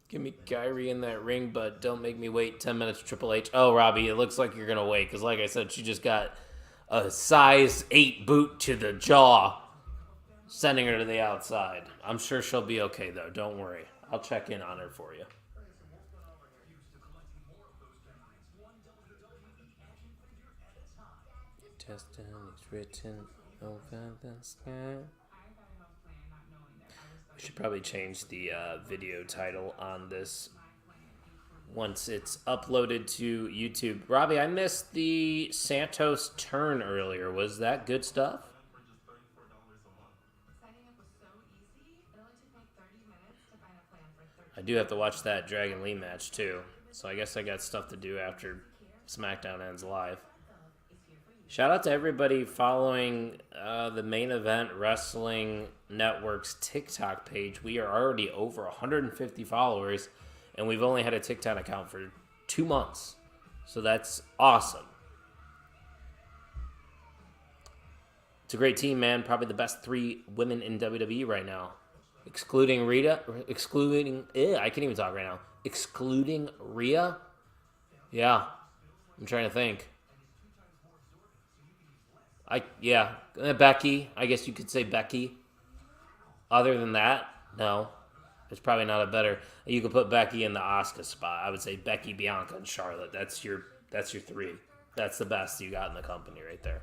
Give me Kyrie in that ring, but don't make me wait 10 minutes for Triple H. Oh, Robbie, it looks like you're gonna wait because, like I said, she just got a size 8 boot to the jaw, sending her to the outside. I'm sure she'll be okay, though. Don't worry. I'll check in on her for you. Destiny is written over the sky. We should probably change the video title on this once it's uploaded to YouTube. Robbie, I missed the Santos turn earlier. Was that good stuff? I do have to watch that Dragon Lee match too, so I guess I got stuff to do after Smackdown ends live. Shout out to everybody following the Main Event Wrestling Network's TikTok page. We are already over 150 followers, and we've only had a TikTok account for 2 months. So that's awesome. It's a great team, man. Probably the best 3 women in WWE right now. Excluding Rhea. I can't even talk right now. Excluding Rhea? Yeah. I'm trying to think. Becky. I guess you could say Becky. Other than that, no. There's probably not a better. You could put Becky in the Asuka spot. I would say Becky, Bianca, and Charlotte. That's your 3. That's the best you got in the company right there.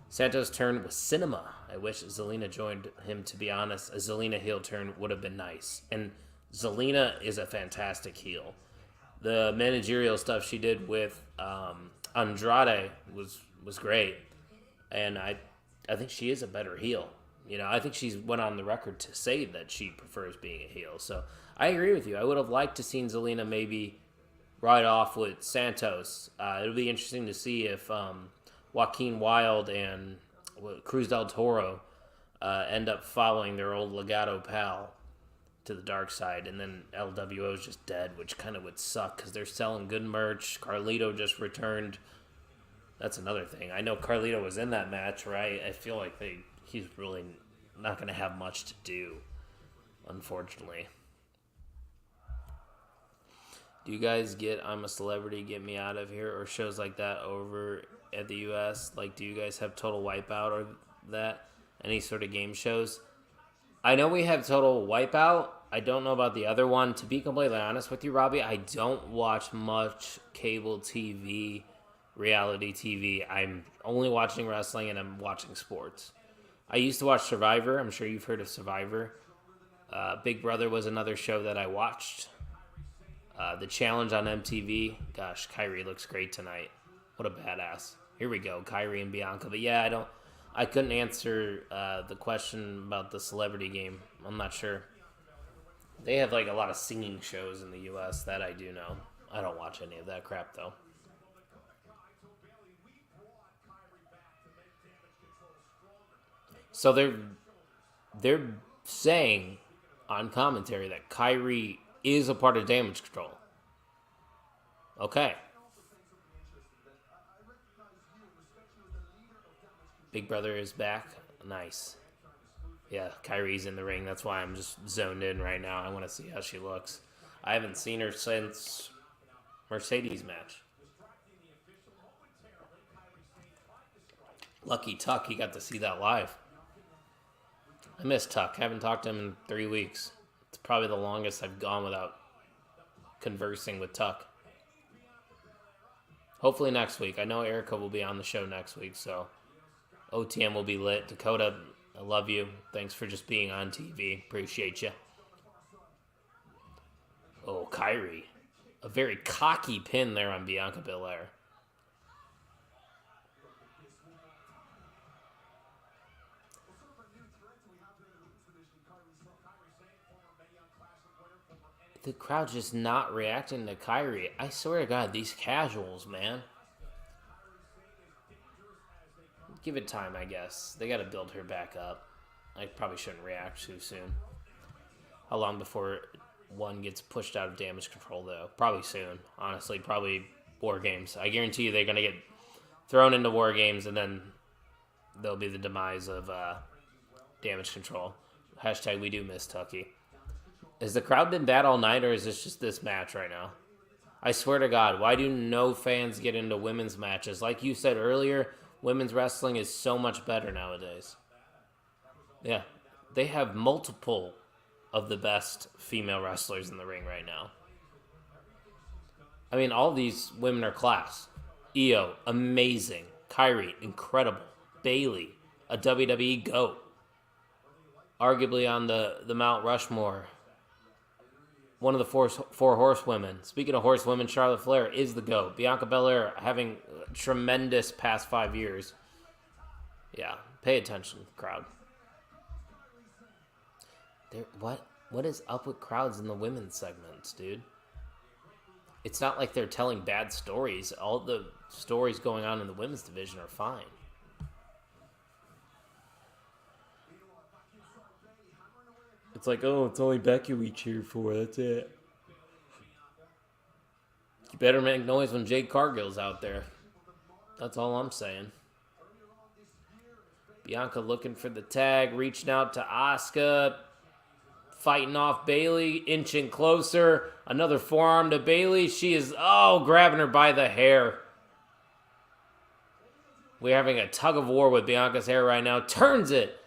Santos' turn was cinema. I wish Zelina joined him, to be honest. A Zelina heel turn would have been nice. And Zelina is a fantastic heel. The managerial stuff she did with Andrade was great. And I think she is a better heel. You know, I think she's went on the record to say that she prefers being a heel. So I agree with you. I would have liked to seen Zelina maybe ride off with Santos. It'll be interesting to see if Joaquin Wilde and Cruz del Toro end up following their old Legado pal to the dark side. And then LWO is just dead, which kind of would suck because they're selling good merch. Carlito just returned. That's another thing. I know Carlito was in that match, right? I feel like he's really not going to have much to do, unfortunately. Do you guys get I'm a Celebrity, Get Me Out of Here, or shows like that over at the U.S.? Like, do you guys have Total Wipeout or that? Any sort of game shows? I know we have Total Wipeout. I don't know about the other one. To be completely honest with you, Robbie, I don't watch much cable TV, reality TV. I'm only watching wrestling and I'm watching sports. I used to watch Survivor. I'm sure you've heard of Survivor. Big Brother was another show that I watched. The Challenge on MTV. Gosh, Kyrie looks great tonight. What a badass. Here we go, Kyrie and Bianca. But yeah, I couldn't answer the question about the celebrity game. I'm not sure. They have like a lot of singing shows in the U.S. that I do know. I don't watch any of that crap though. So they're saying on commentary that Kyrie is a part of Damage Control. Okay. Big Brother is back. Nice. Yeah, Kyrie's in the ring. That's why I'm just zoned in right now. I want to see how she looks. I haven't seen her since Mercedes match. Lucky Tuck, he got to see that live. I miss Tuck. Haven't talked to him in 3 weeks. It's probably the longest I've gone without conversing with Tuck. Hopefully next week. I know Erica will be on the show next week, so OTM will be lit. Dakota, I love you. Thanks for just being on TV. Appreciate you. Oh, Kyrie. A very cocky pin there on Bianca Belair. The crowd's just not reacting to Kyrie. I swear to God, these casuals, man. Give it time, I guess. They got to build her back up. I probably shouldn't react too soon. How long before one gets pushed out of Damage Control, though? Probably soon. Honestly, probably War Games. I guarantee you they're going to get thrown into War Games, and then there'll be the demise of Damage Control. Hashtag we do miss Tucky. Has the crowd been bad all night, or is this just this match right now? I swear to God, why do no fans get into women's matches? Like you said earlier, women's wrestling is so much better nowadays. Yeah, they have multiple of the best female wrestlers in the ring right now. I mean, all these women are class. Io, amazing. Kyrie, incredible. Bailey, a WWE GOAT. Arguably on the Mount Rushmore. One of the four horsewomen. Speaking of horsewomen, Charlotte Flair is the GOAT. Bianca Belair having a tremendous past 5 years. Yeah, pay attention, crowd. What is up with crowds in the women's segments, dude? It's not like they're telling bad stories. All the stories going on in the women's division are fine. It's like, oh, it's only Becky we cheer for. That's it. You better make noise when Jade Cargill's out there. That's all I'm saying. Bianca looking for the tag, reaching out to Asuka, fighting off Bailey, inching closer. Another forearm to Bailey. She is, grabbing her by the hair. We're having a tug of war with Bianca's hair right now. Turns it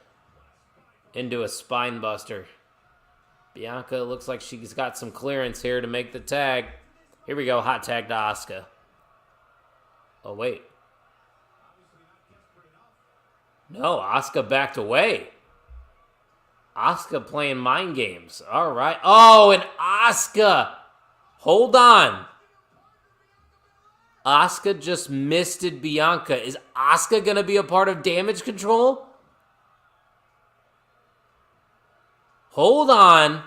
into a spine buster. Bianca looks like she's got some clearance here to make the tag. Here we go, hot tag to Asuka. Oh, wait. No, Asuka backed away. Asuka playing mind games. All right. Oh, and Asuka. Hold on. Asuka just misted Bianca. Is Asuka going to be a part of Damage Control? Hold on.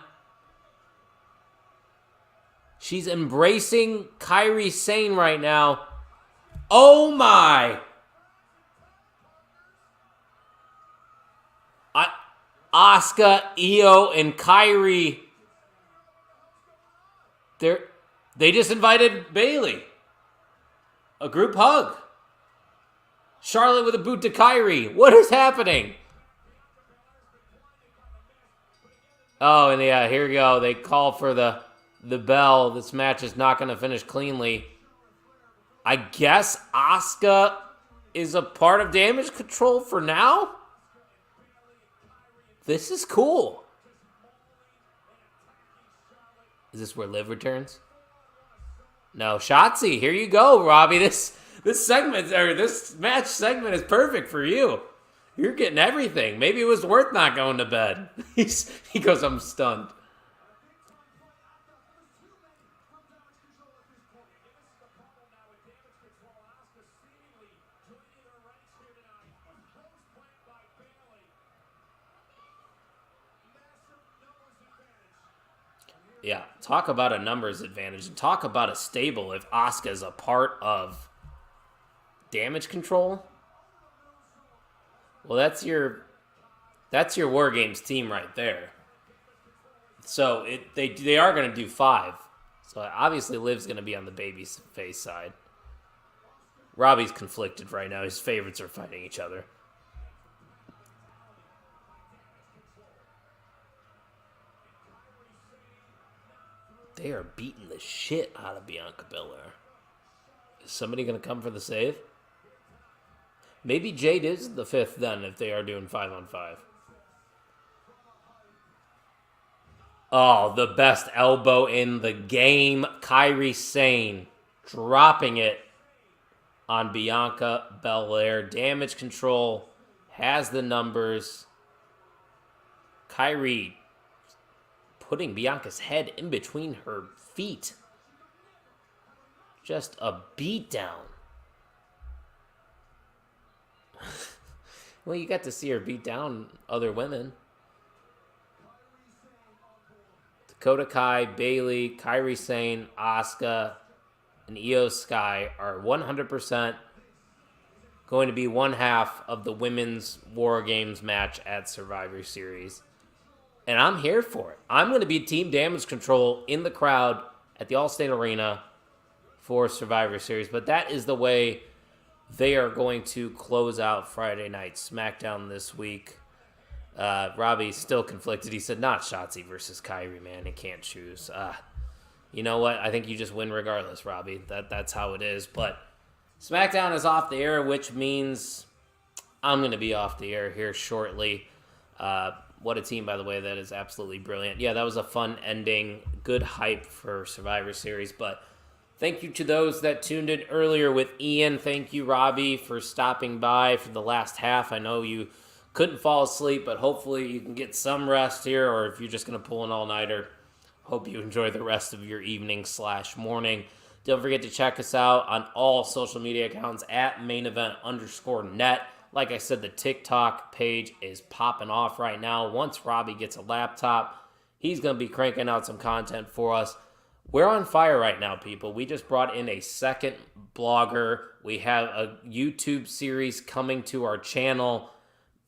She's embracing Kairi Sane right now. Oh my. Asuka, Io, and Kairi. They just invited Bailey. A group hug. Charlotte with a boot to Kairi. What is happening? Oh, and yeah, here we go. They call for the bell. This match is not going to finish cleanly. I guess Asuka is a part of Damage Control for now? This is cool. Is this where Liv returns? No, Shotzi, here you go, Robbie. This match segment is perfect for you. You're getting everything. Maybe it was worth not going to bed. He goes, I'm stunned. Yeah, talk about a numbers advantage and talk about a stable if Asuka is a part of Damage Control. Well, that's your War Games team right there. So they are going to do 5. So obviously Liv's going to be on the babyface side. Robbie's conflicted right now. His favorites are fighting each other. They are beating the shit out of Bianca Belair. Is somebody going to come for the save? Maybe Jade is the 5th then if they are doing 5-on-5. Oh, the best elbow in the game. Kairi Sane dropping it on Bianca Belair. Damage Control has the numbers. Kairi putting Bianca's head in between her feet. Just a beatdown. Well, you got to see her beat down other women. Dakota Kai, Bailey, Kairi Sane, Asuka, and Io Sky are 100% going to be one half of the women's War Games match at Survivor Series. And I'm here for it. I'm going to be Team Damage Control in the crowd at the Allstate Arena for Survivor Series. But that is the way they are going to close out Friday Night Smackdown this week. Robbie's still conflicted. He said, not Shotzi versus Kairi, man. He can't choose. You know what? I think you just win regardless, Robbie. That's how it is. But Smackdown is off the air, which means I'm going to be off the air here shortly. What a team, by the way. That is absolutely brilliant. Yeah, that was a fun ending. Good hype for Survivor Series. But thank you to those that tuned in earlier with Ian. Thank you, Robbie, for stopping by for the last half. I know you couldn't fall asleep, but hopefully you can get some rest here, or if you're just going to pull an all-nighter, hope you enjoy the rest of your evening/morning. Don't forget to check us out on all social media accounts at mainevent_net. Like I said, the TikTok page is popping off right now. Once Robbie gets a laptop, he's going to be cranking out some content for us. We're on fire right now, people. We just brought in a second blogger. We have a YouTube series coming to our channel.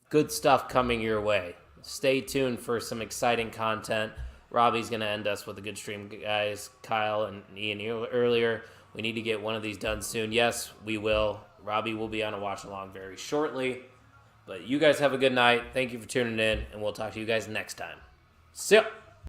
Good stuff coming your way. Stay tuned for some exciting content. Robbie's going to end us with a good stream, guys. Kyle and Ian earlier. We need to get one of these done soon. Yes, we will. Robbie will be on a watch along very shortly. But you guys have a good night. Thank you for tuning in, and we'll talk to you guys next time. See ya.